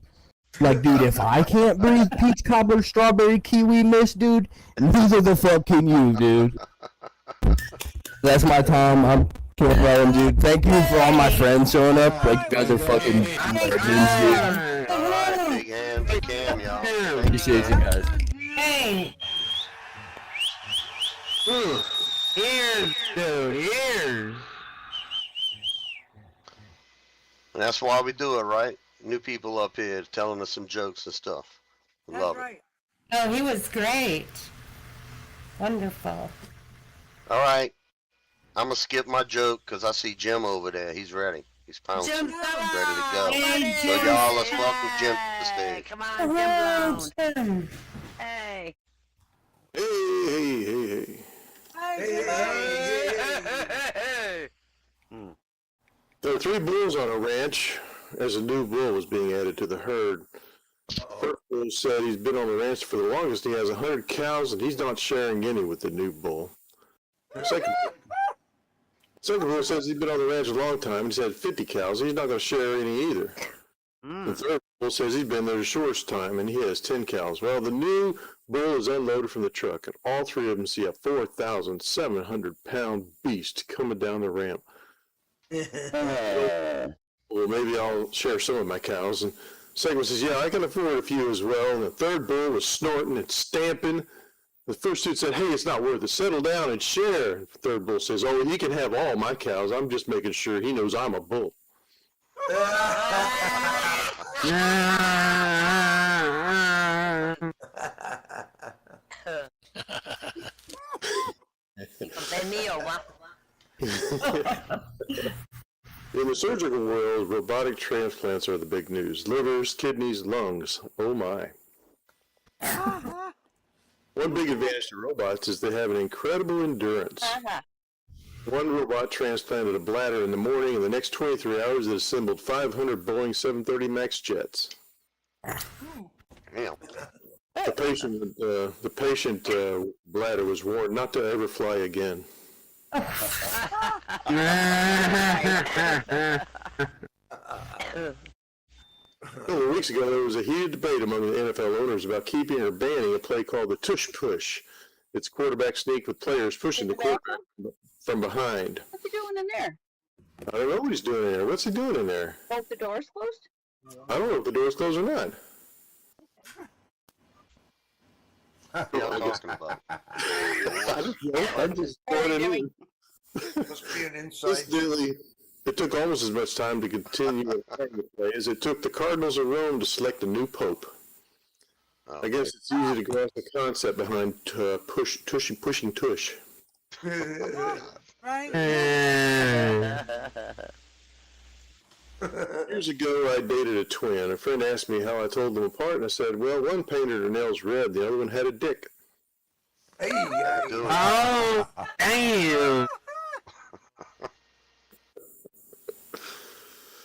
Like, dude, if I can't breathe peach cobbler, strawberry, kiwi mist, dude, neither the fuck can you, dude. That's my time. I'm killing, dude. Thank you for all my friends showing up. Like, you guys are fucking legends, dude. Alright, big hand for Cam, y'all. Appreciate you guys. Hey, Ears, dude, ears. And that's why we do it, right? New people up here telling us some jokes and stuff. We That's love it. right. oh, he was great. Wonderful. All right. I'm going to skip my joke because I see Jim over there. He's ready. He's pouncing. Jim Ready to go. Hey, So Jim. y'all, let's welcome Jim to the Hey, stage. come on, Hello, Jim Blown. Jim. Hey. Hey, There were 3 bulls on a ranch as a new bull was being added to the herd. First bull said he's been on the ranch for the longest. He has 100 cows and he's not sharing any with the new bull. Second bull says he's been on the ranch a long time and he's had 50 cows and he's not going to share any either. The third bull says he's been there the shortest time and he has 10 cows. Well, the new bull is unloaded from the truck and all 3 of them see a 4,700-pound beast coming down the ramp. Well, maybe I'll share some of my cows. And second one says, yeah, I can afford a few as well. And the third bull was snorting and stamping. The first dude said, hey, it's not worth it. Settle down and share. And the third bull says, oh, he can have all my cows. I'm just making sure he knows I'm a bull. In the surgical world, robotic transplants are the big news. Livers, kidneys, lungs. Oh my. One big advantage to robots is they have an incredible endurance. One robot transplanted a bladder in the morning, and the next 23 hours it assembled 500 Boeing 730 MAX jets. Damn. The patient bladder was warned not to ever fly again. A couple of weeks ago, there was a heated debate among the NFL owners about keeping or banning a play called the tush push. It's quarterback sneak with players pushing the quarterback from behind. What's he doing in there? I don't know what he's doing in there. What's he doing in there? Both the doors closed? I don't know if the door's closed or not. Yeah, I'm talking about. I don't know. I'm just throwing it in. Must be an inside. Incidentally, it took almost as much time to continue the play as it took the Cardinals of Rome to select a new pope. I guess it's easy to grasp the concept behind pushing tush. Right? Years ago, I dated a twin. A friend asked me how I told them apart, and I said, well, one painted her nails red, the other one had a dick. Hey, Oh, damn.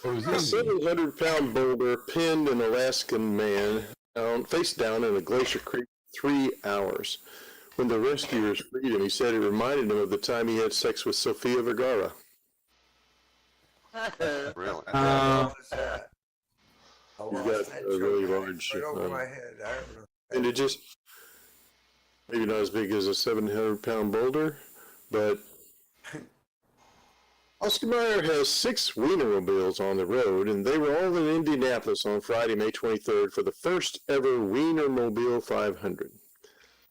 A 700-pound boulder pinned an Alaskan man face down in a glacier creek for 3 hours. When the rescuers freed him, he said it reminded him of the time he had sex with Sofia Vergara. Really? How You've lost got that a really joke large, right over my head. I don't know. and it just maybe not as big as a 700-pound boulder, but Oscar Mayer has 6 Wienermobiles on the road, and they were all in Indianapolis on Friday, May 23rd, for the first ever Wienermobile 500.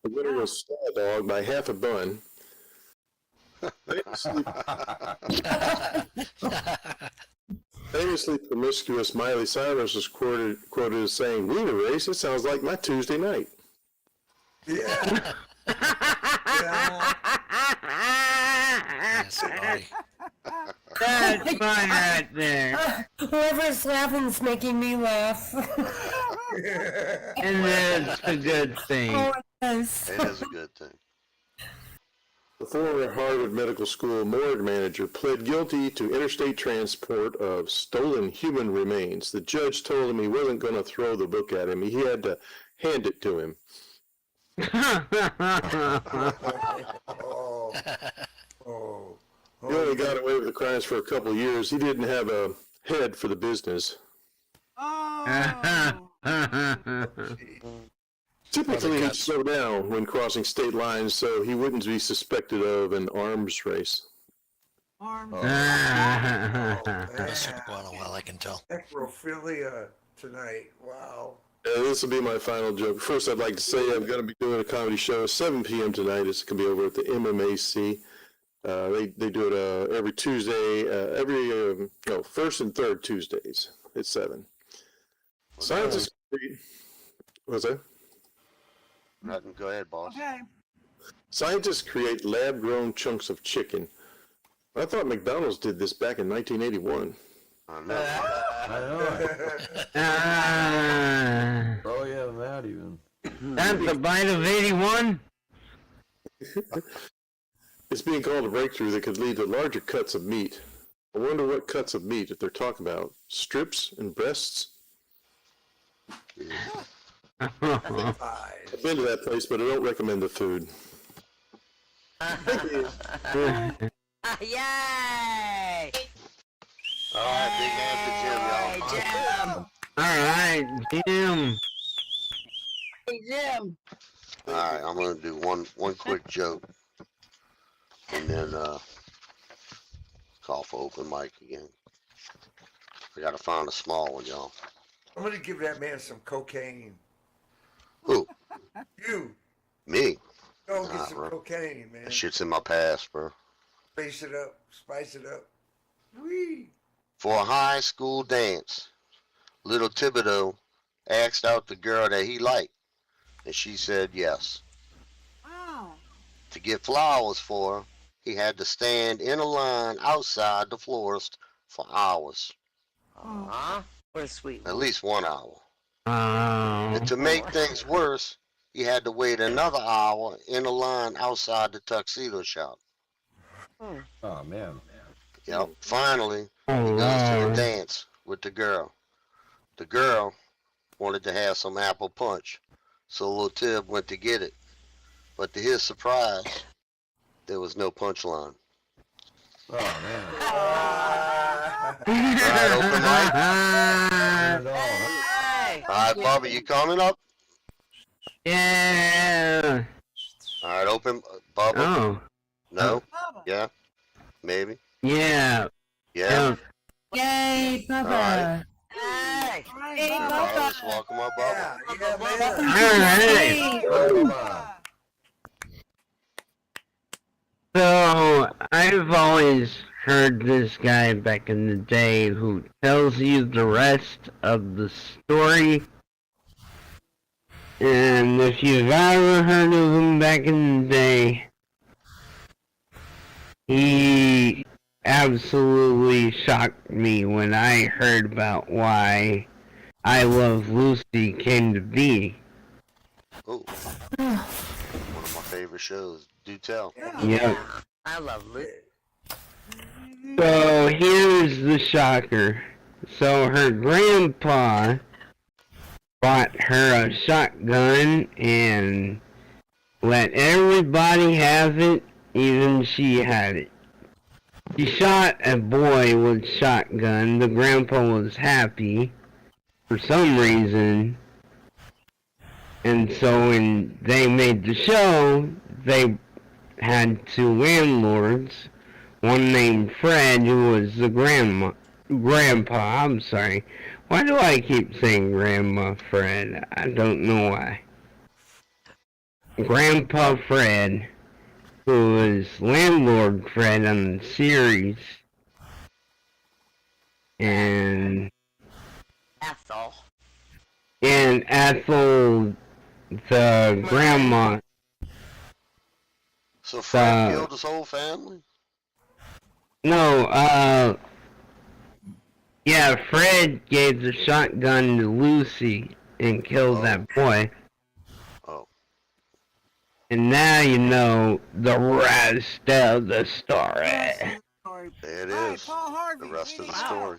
The winner was Star Dog by half a bun. Famously promiscuous Miley Cyrus was quoted as saying, "Wiener race, it sounds like my Tuesday night." Yeah. Yeah. That's funny. That's fun right there. Whoever's laughing's making me laugh. And that's a good thing. Oh, it is. It is a good thing. The former Harvard Medical School morgue manager pled guilty to interstate transport of stolen human remains. The judge told him he wasn't going to throw the book at him. He had to hand it to him. Oh. He only got away with the crimes for a couple of years. He didn't have a head for the business. Oh. Typically, he'd slow down when crossing state lines so he wouldn't be suspected of an arms race. Arms. That's been a while, I can tell. Necrophilia tonight. Wow. This will be my final joke. First, I'd like to say I'm going to be doing a comedy show at 7 p.m. tonight. It's going to be over at the MMAC. They do it every Tuesday, first and third Tuesdays at 7. Scientists create, what's that? Nothing. Go ahead, boss. Okay. Scientists create lab-grown chunks of chicken. I thought McDonald's did this back in 1981. I know. Oh yeah, that even. That's a bite of 81? It's being called a breakthrough that could lead to larger cuts of meat. I wonder what cuts of meat if they're talking about strips and breasts. I've been to that place, but I don't recommend the food. Yay! All right, big hand for Jim, y'all. Jim! Alright, Jim. Hey, Jim. All right, I'm gonna do one quick joke, and then call for open mic again. I gotta find a small one, y'all. I'm gonna give that man some cocaine. Who? You. Me? Go get Nah, some bro. cocaine, man. That shit's in my past, bro. Spice it up. Spice it up. Whee. For a high school dance, little Thibodeau asked out the girl that he liked, and she said yes. Wow. To get flowers for her, he had to stand in a line outside the florist for hours, Aw, what a sweet at one. least 1 hour. Oh. And to make things worse, he had to wait another hour in a line outside the tuxedo shop. Oh man. Yep. Finally, Oh, he goes to the Lord. dance with the girl. The girl wanted to have some apple punch, so little Tib went to get it. But to his surprise, there was no punchline. Oh man. Alright, open mic. Not at all, huh? Hey! Alright, Bubba, you coming up? Yeah. Alright, open. Bubba? Oh. No? Bubba. Yeah? Maybe? Yeah. Yeah? Yay, Bubba. Alright. Hey! All right, Hey, Bubba. Alright, let's welcome our Bubba. Yeah, yeah, man. Alright. Come on. So, I've always heard this guy back in the day who tells you the rest of the story. And if you've ever heard of him back in the day, he absolutely shocked me when I heard about why I Love Lucy came to be. Ooh. One of my favorite shows. Do tell. Yep. I love Luke. So here's the shocker. So her grandpa bought her a shotgun and let everybody have it, even she had it. She shot a boy with shotgun. The grandpa was happy. for some reason. And so when they made the show, they had two landlords, one named Fred, who was the grandpa, I'm sorry. Why do I keep saying Grandma Fred? I don't know why. Grandpa Fred, who was Landlord Fred on the series, and Ethel. Ethel, the grandma. So Fred killed his whole family? No, yeah, Fred gave the shotgun to Lucy and killed that boy. Oh. And now you know the rest of the story. There it is. The rest of the story.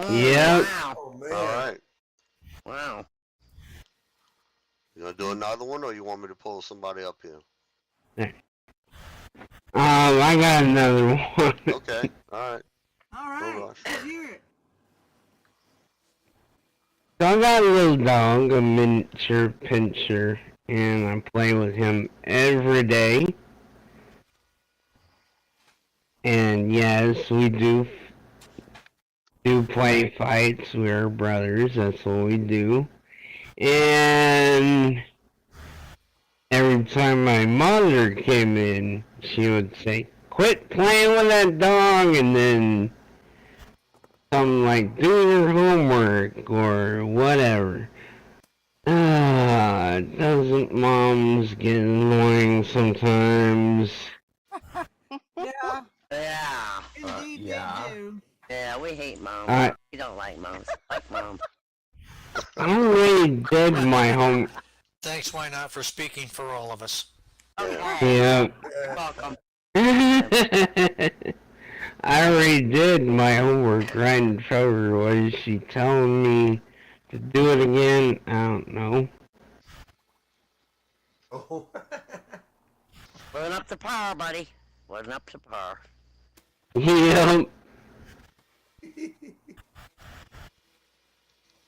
Yep. Oh, man. All right. Wow. You gonna do another one, or you want me to pull somebody up here? I got another one. Okay. All right. All No right. rush. Let's hear it. So I got a little dog, a miniature pinscher, and I play with him every day. And yes, we do play fights. We're brothers. That's what we do. And every time my mother came in, she would say, "Quit playing with that dog," and then something like, "Do your homework," or whatever. Doesn't moms get annoying sometimes? Yeah, Yeah. indeed yeah. they do. Yeah, we hate moms. I We don't like moms. Like mom. already did my home. Thanks, why not, for speaking for all of us. Okay. Yeah. Welcome. I already did my homework right in front of her. What is she telling me to do it again? I don't know. Oh. Wasn't up to par, buddy. Wasn't up to par. Yep.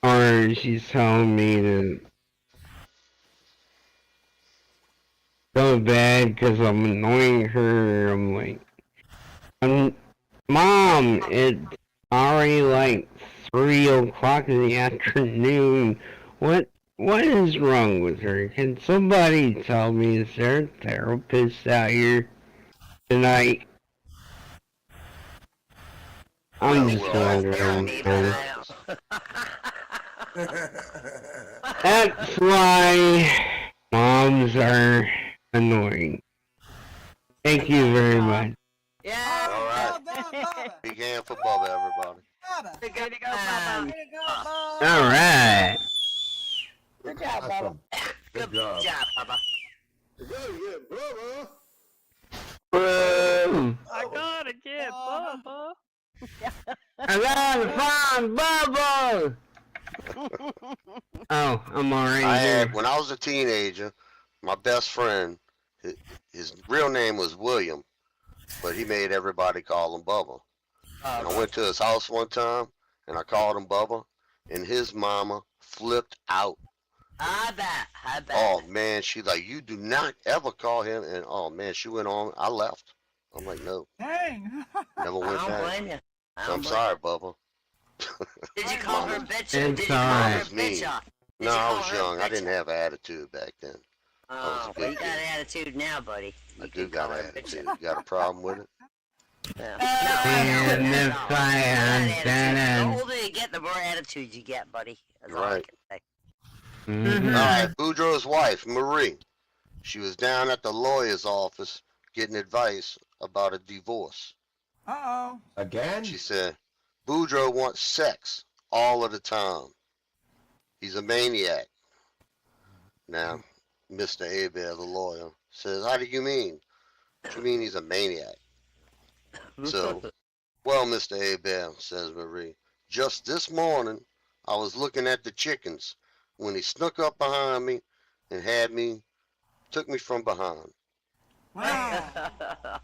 Or she's telling me to go to bed because I'm annoying her. I'm like, Mom, it's already like 3 o'clock in the afternoon. What is wrong with her? Can somebody tell me, is there a therapist out here tonight? I'm just wondering, man. That's why moms are annoying. Thank you very much. Yeah. All right. Well done, Bubba. Big hand for Bubba, everybody. Bubba. Good to go, Papa. Way to go, Bubba. All right. Good job, Bubba. Awesome. Good job. job, Papa. Boom. I gotta get Bubba. I gotta find Bubba. Oh, I'm already I here. had, when I was a teenager, my best friend, his real name was William, but he made everybody call him Bubba. And I went to his house one time, and I called him Bubba, and his mama flipped out. I bet. Oh, man, she like, you do not ever call him, and oh, man, she went on, I left. I'm like, no, Dang. never I went don't back. blame you. So I'm sorry, Bubba. Did you call her bitch? It's Did you call her alright. It's me. bitch off? Did No, you I call was her young. I bitch didn't off? have attitude back then. Oh, a well, you big got kid. attitude now, buddy. I You do can got call her attitude. bitch You got a problem with it? Yeah. And No, if no, I no. had The older you get, the more attitude you get, buddy. That's all I Right. can say. Mhm. All right, Boudreaux's wife, Marie. She was down at the lawyer's office getting advice about a divorce. Uh-oh. Again? She said, Boudreaux wants sex all of the time. He's a maniac. Now, Mr. Abel, the lawyer, says, how do you mean? What do you mean he's a maniac? So, well, Mr. Abel, says Marie, just this morning, I was looking at the chickens when he snuck up behind me and took me from behind. Wow.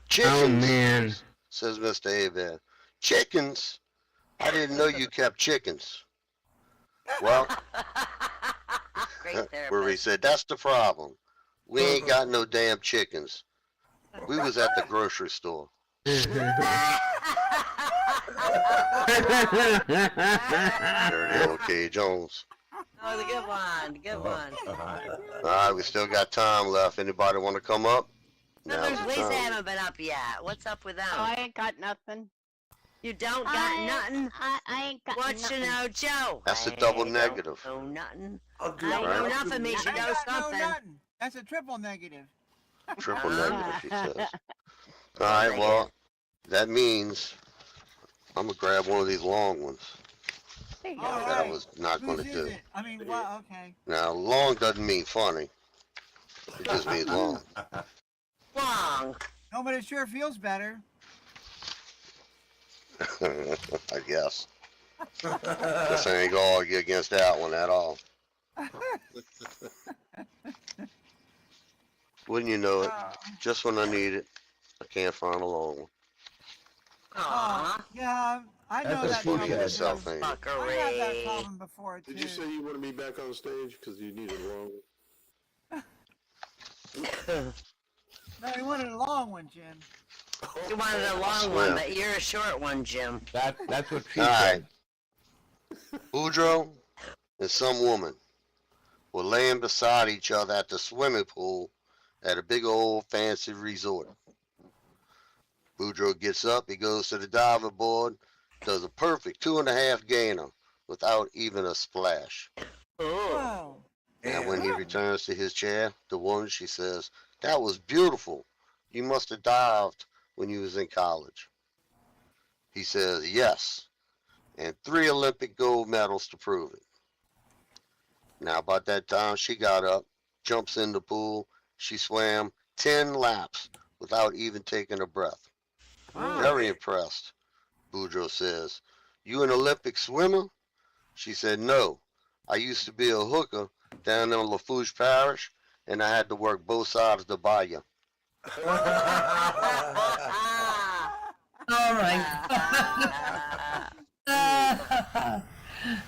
Chickens, man. says Mr. Abel. Chickens? I didn't know you kept chickens. Well, Great where he therapist. said, that's the problem. We ain't got no damn chickens. We was at the grocery store. Dirty old K. Jones. Oh, the good one. Good one. All right, we still got time left. Anybody want to come up? No, Now's there's the Lisa time. haven't been up yet. What's up with them? Oh, I ain't got nothing. You don't got nothing? I ain't got What you know, Joe? That's a double I don't negative. know nothing. I'll do I it. know nothing means you I know got no something. nothing. That's a triple negative. Triple negative, he says. All right, well, that means I'm going to grab one of these long ones There you All go. that I right. was not going Whose to is do. it? I mean, well, okay. Now, long doesn't mean funny. It just means long. Long. No, but it sure feels better. I guess. Guess I ain't gonna argue against that one at all. Wouldn't you know it? Just when I need it, I can't find a long one. Aw. Yeah, I know That's a that food problem. head. Yourself, ain't it? I had that Fuckery. problem before too. Did you say you wanted me back on stage because you needed a long one? No, he wanted a long one, Jim. You wanted a long one, but you're a short one, Jim. That's what she All said. right. Boudreaux and some woman were laying beside each other at the swimming pool at a big old fancy resort. Boudreaux gets up, he goes to the diving board, does a perfect 2.5 gainer without even a splash. Oh. And when he returns to his chair, the woman, she says, that was beautiful. You must have dived when you was in college. He says, yes, and 3 Olympic gold medals to prove it. Now, about that time, she got up, jumps in the pool. She swam 10 laps without even taking a breath. Very impressed, Boudreaux says. You an Olympic swimmer? She said, no. I used to be a hooker down in Lafourche Parish, and I had to work both sides of the bayou. Oh my God.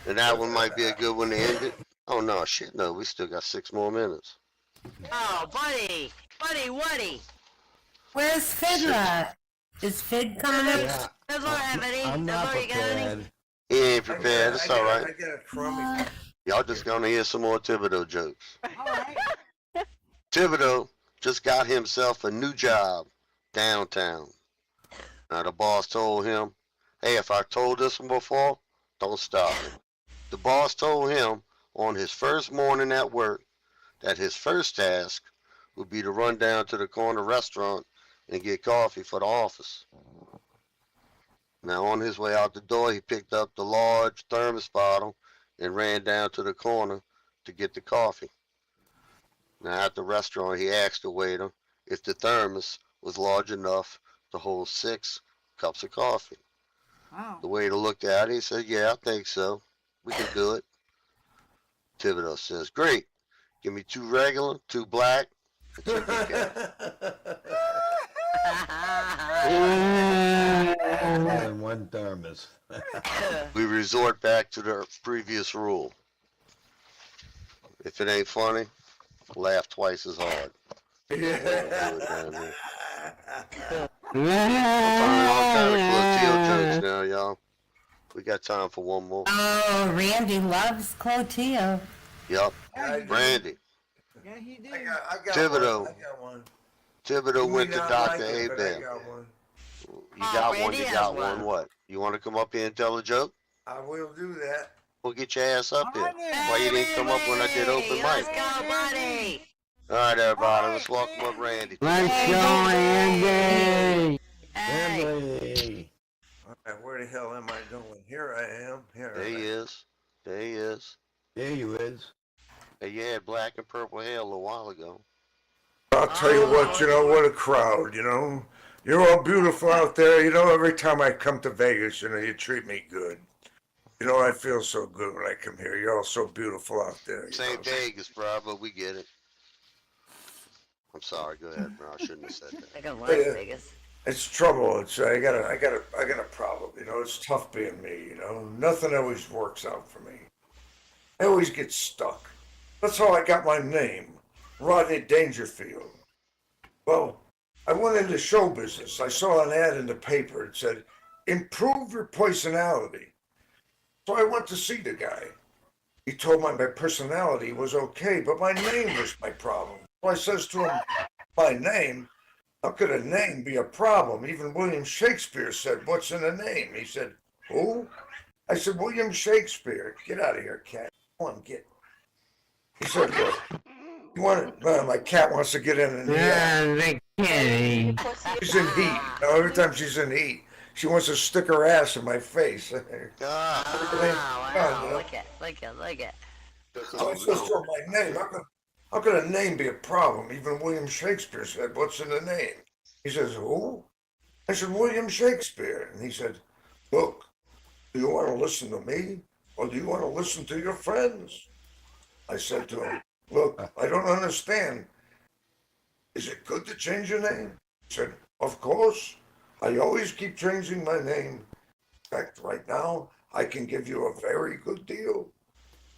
And that one might be a good one to end it. Oh, no, shit, no. We still got 6 more minutes. Oh, buddy. Buddy, Woody. Where's Fiddler? Is Fid coming up? Yeah, Fiddler, Ebony. I'm not Fiddler, you got any? prepared. He ain't prepared. It's all right. I got a crummy. Y'all just gonna hear some more Thibodeau jokes. All right. Thibodeau just got himself a new job downtown. Now the boss told him, hey, if I told this one before, don't stop me. The boss told him on his first morning at work that his first task would be to run down to the corner restaurant and get coffee for the office. Now on his way out the door, he picked up the large thermos bottle and ran down to the corner to get the coffee. Now at the restaurant, he asked the waiter if the thermos was large enough to hold 6 cups of coffee. Wow. The waiter looked at it, he said, yeah, I think so. We can do it. Thibodeau says, great. Give me 2 regular, 2 black, and 2 decaf. And 1 thermos. We resort back to the previous rule. If it ain't funny, laugh twice as hard. All kind of Clotilde jokes now, y'all. We got time for one more. Oh, Randy loves Clotilde. Yup. Randy. Yeah, he did. I got Thibodeau. one. I got one. Thibodeau You went may to not Dr. like it, but I Abel. got one. You Oh, got one, Randy you has got one. one. What? You want to come up here and tell a joke? I will do that. We'll get your ass up here. All right, Why you didn't come up when I did open Let's mic? go, buddy. All right, everybody, let's welcome up Randy. Let's go, Andy. Hey. Emily. All right, where the hell am I going? Here I am. Here There I he am. is. There he is. There you is. Hey, you had black and purple hair a little while ago. I'll tell you what, what a crowd, You're all beautiful out there. Every time I come to Vegas, you treat me good. I feel so good when I come here. You're all so beautiful out there. Same Vegas, bro, but we get it. I'm sorry. Go ahead, bro. I shouldn't have said that. I don't like Yeah. Vegas. It's trouble. I got a problem. It's tough being me. Nothing always works out for me. I always get stuck. That's how I got my name, Rodney Dangerfield. Well, I went into show business. I saw an ad in the paper. It said, improve your personality. So I went to see the guy. He told me my personality was okay, but my name was my problem. So I says to him, my name? How could a name be a problem? Even William Shakespeare said, what's in a name? He said, who? I said, William Shakespeare. Get out of here, cat. Come on, get. He said, look, you want it? My cat wants to get in and the kitty. she's in heat. Now, every time she's in heat, she wants to stick her ass in my face. Wow, look it. So I says to her, my name. How could a name be a problem? Even William Shakespeare said, what's in the name? He says, who? I said, William Shakespeare. And he said, look, do you want to listen to me or do you want to listen to your friends? I said to him, look, I don't understand. Is it good to change your name? He said, of course. I always keep changing my name. In fact, right now, I can give you a very good deal.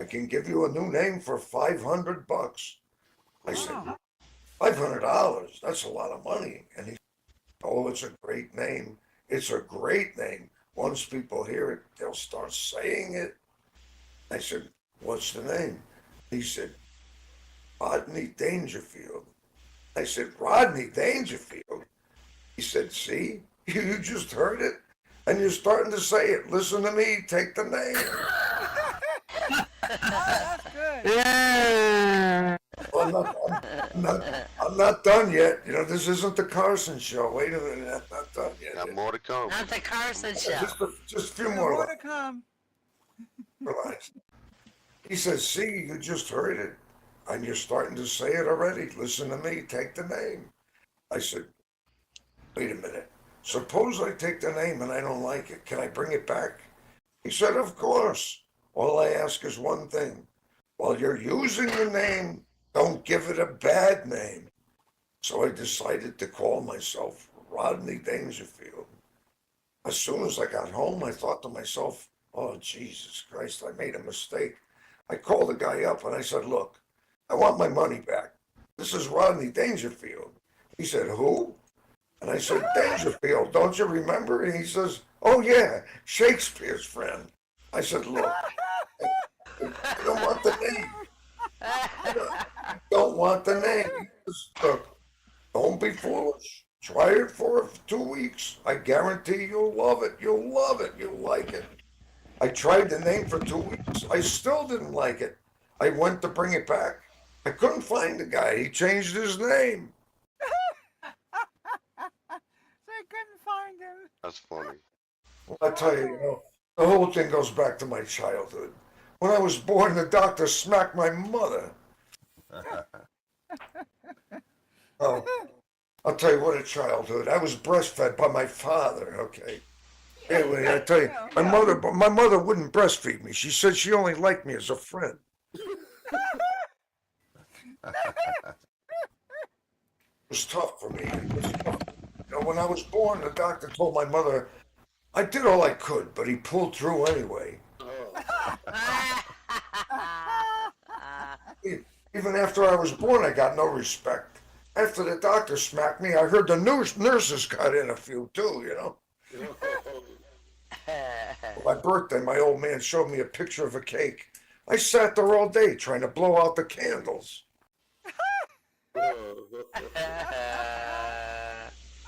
I can give you a new name for $500. I said, $500? That's a lot of money. And he said, oh, it's a great name. It's a great name. Once people hear it, they'll start saying it. I said, what's the name? He said, Rodney Dangerfield. I said, Rodney Dangerfield? He said, see, you just heard it, and you're starting to say it. Listen to me, take the name. That's good. Well, I'm not done yet. You know, this isn't the Carson show. Wait a minute, I'm not done yet. Got more to come. Not the Carson show. Just a few More more. to come. Relax. He says, see, you just heard it, and you're starting to say it already. Listen to me, take the name. I said, wait a minute. Suppose I take the name and I don't like it. Can I bring it back? He said, of course. All I ask is one thing. While you're using the name, don't give it a bad name. So I decided to call myself Rodney Dangerfield. As soon as I got home, I thought to myself, oh, Jesus Christ, I made a mistake. I called the guy up and I said, look, I want my money back. This is Rodney Dangerfield. He said, who? And I said, Dangerfield, don't you remember? And he says, oh, yeah, Shakespeare's friend. I said, look, I don't want the name. I don't want the name. Just, look, don't be foolish. Try it for 2 weeks. I guarantee you'll love it. You'll love it. You'll like it. I tried the name for 2 weeks. I still didn't like it. I went to bring it back. I couldn't find the guy. He changed his name. They couldn't find him. That's funny. Well, I tell you, the whole thing goes back to my childhood. When I was born, the doctor smacked my mother. Oh, I'll tell you what a childhood. I was breastfed by my father, okay? Anyway, I tell you, my mother wouldn't breastfeed me. She said she only liked me as a friend. It was tough for me. It was tough. You know, when I was born, the doctor told my mother, I did all I could, but he pulled through anyway. Even after I was born, I got no respect. After the doctor smacked me, I heard the nurses cut in a few too, you know. My birthday, my old man showed me a picture of a cake. I sat there all day trying to blow out the candles.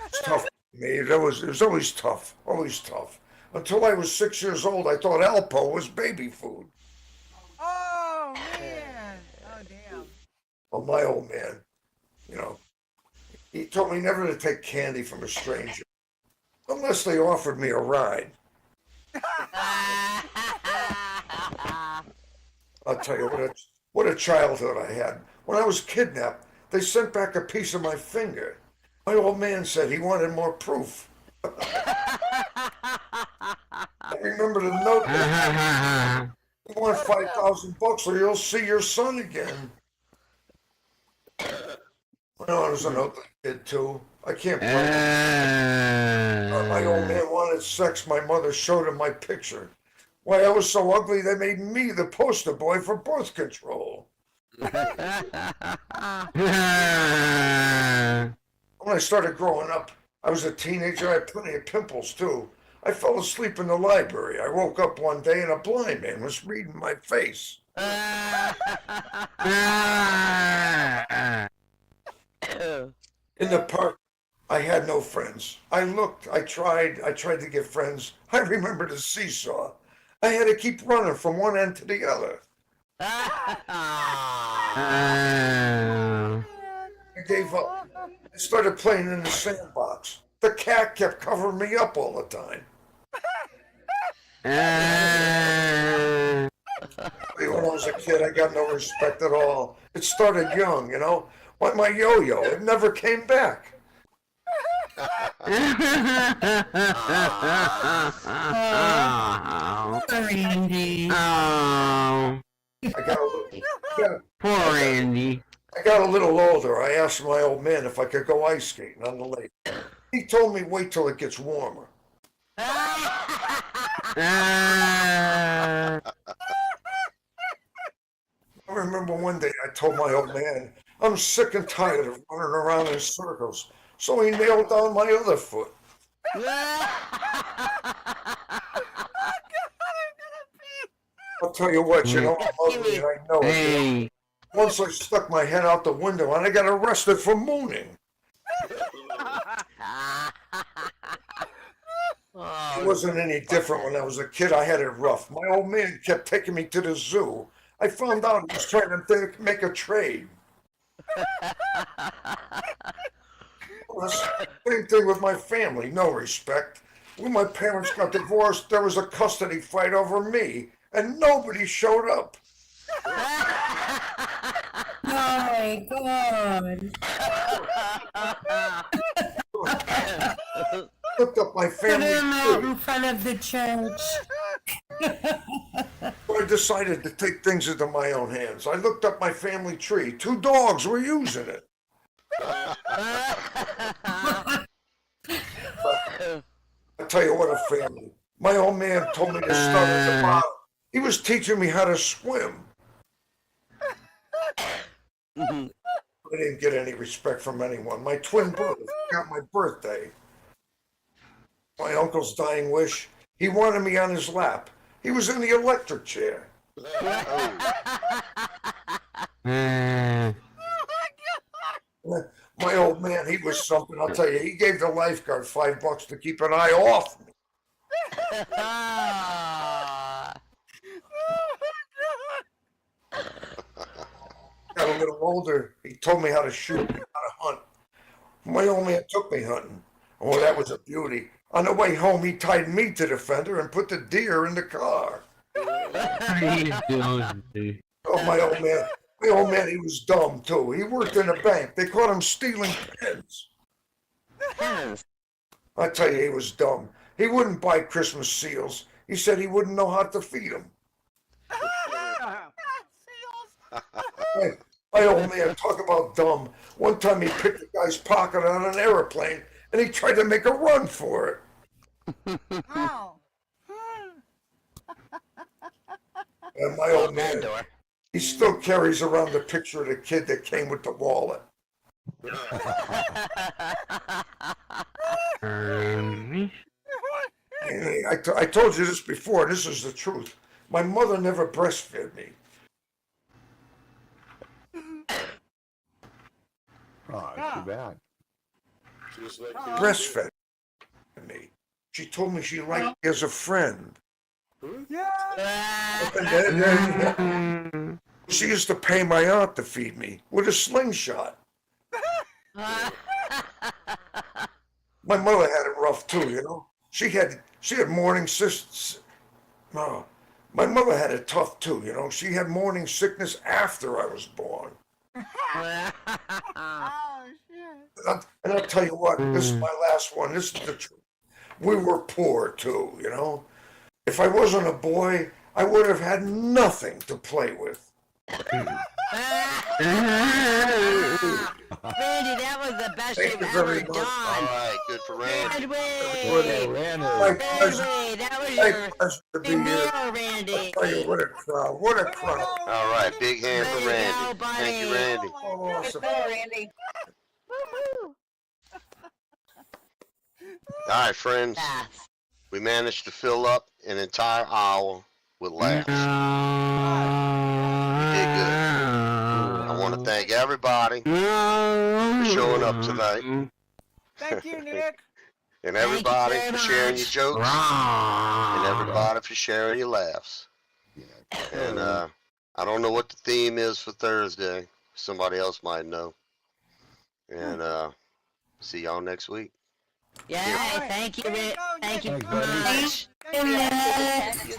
It's tough for me. It was always tough, Until I was 6 years old, I thought Alpo was baby food. Oh, man. Oh, damn. Well, my old man, you know, he told me never to take candy from a stranger unless they offered me a ride. I'll tell you what a childhood I had. When I was kidnapped, they sent back a piece of my finger. My old man said he wanted more proof. I remember the note. You want $5,000 or you'll see your son again. Well, I was an ugly kid too. I can't blame him. My old man wanted sex. My mother showed him my picture. Why, I was so ugly they made me the poster boy for birth control. When I started growing up, I was a teenager. I had plenty of pimples, too. I fell asleep in the library. I woke up one day and a blind man was reading my face. In the park, I had no friends. I looked, I tried to get friends. I remember the seesaw. I had to keep running from one end to the other. I gave up. I started playing in the sandbox. The cat kept covering me up all the time. When I was a kid, I got no respect at all. It started young, you know, like my yo-yo. It never came back. Randy. I got a little, Poor Randy. I got a little older. I asked my old man if I could go ice skating on the lake. He told me wait till it gets warmer. I remember one day I told my old man, I'm sick and tired of running around in circles. So he nailed down my other foot. I'll tell you what, you know, I'm ugly and I know it. Hey. Once I stuck my head out the window and I got arrested for mooning. It wasn't any different when I was a kid. I had it rough. My old man kept taking me to the zoo. I found out he was trying to make a trade. Same thing with my family, no respect. When my parents got divorced, there was a custody fight over me, and nobody showed up. Oh my God. Looked up my Put family him out tree. in front of the church. I decided to take things into my own hands. I looked up my family tree. 2 dogs were using it. I tell you what, a family. My old man told me to start at the bottom. He was teaching me how to swim. I didn't get any respect from anyone. My twin brother got my birthday. My uncle's dying wish, he wanted me on his lap. He was in the electric chair. My old man, he was something, I'll tell you. He gave the lifeguard $5 to keep an eye off me. Got a little older, he told me how to shoot, how to hunt. My old man took me hunting. Oh, that was a beauty. On the way home, he tied me to the fender and put the deer in the car. Oh, my old man. My old man, he was dumb, too. He worked in a bank. They caught him stealing pens. I tell you, he was dumb. He wouldn't buy Christmas seals. He said he wouldn't know how to feed them. My old man, talk about dumb. One time he picked a guy's pocket on an airplane, and he tried to make a run for it. And my old man, he still carries around the picture of the kid that came with the wallet. I told you this before, and this is the truth. My mother never breastfed me. Oh, too bad. Breastfed me. She told me she liked me as a friend. She used to pay my aunt to feed me with a slingshot. My mother had it rough too, you know. She had morning sickness. No, my mother had it tough too, you know. She had morning sickness after I was born. And I'll tell you what, this is my last one. This is the truth. We were poor too, you know. If I wasn't a boy, I would have had nothing to play with. Randy, that was the best Thank you've you ever very much. All done. right, good for Randy. My pleasure. That was My your pleasure to be meal, here. Randy. Tell you what a crowd. What a crowd. All right, big hand for Way to Randy. go, Thank you, buddy. Randy. Awesome. Randy. All right, friends. Yes. We managed to fill up an entire hour with laughs. We did good. I want to thank everybody for showing up tonight. Thank you, Nick. And everybody very for sharing your much. jokes. And everybody for sharing your laughs. And I don't know what the theme is for Thursday. Somebody else might know. And see y'all next week. Yeah, thank you, Rick. Thank you Thanks, so buddy. much. Thank you.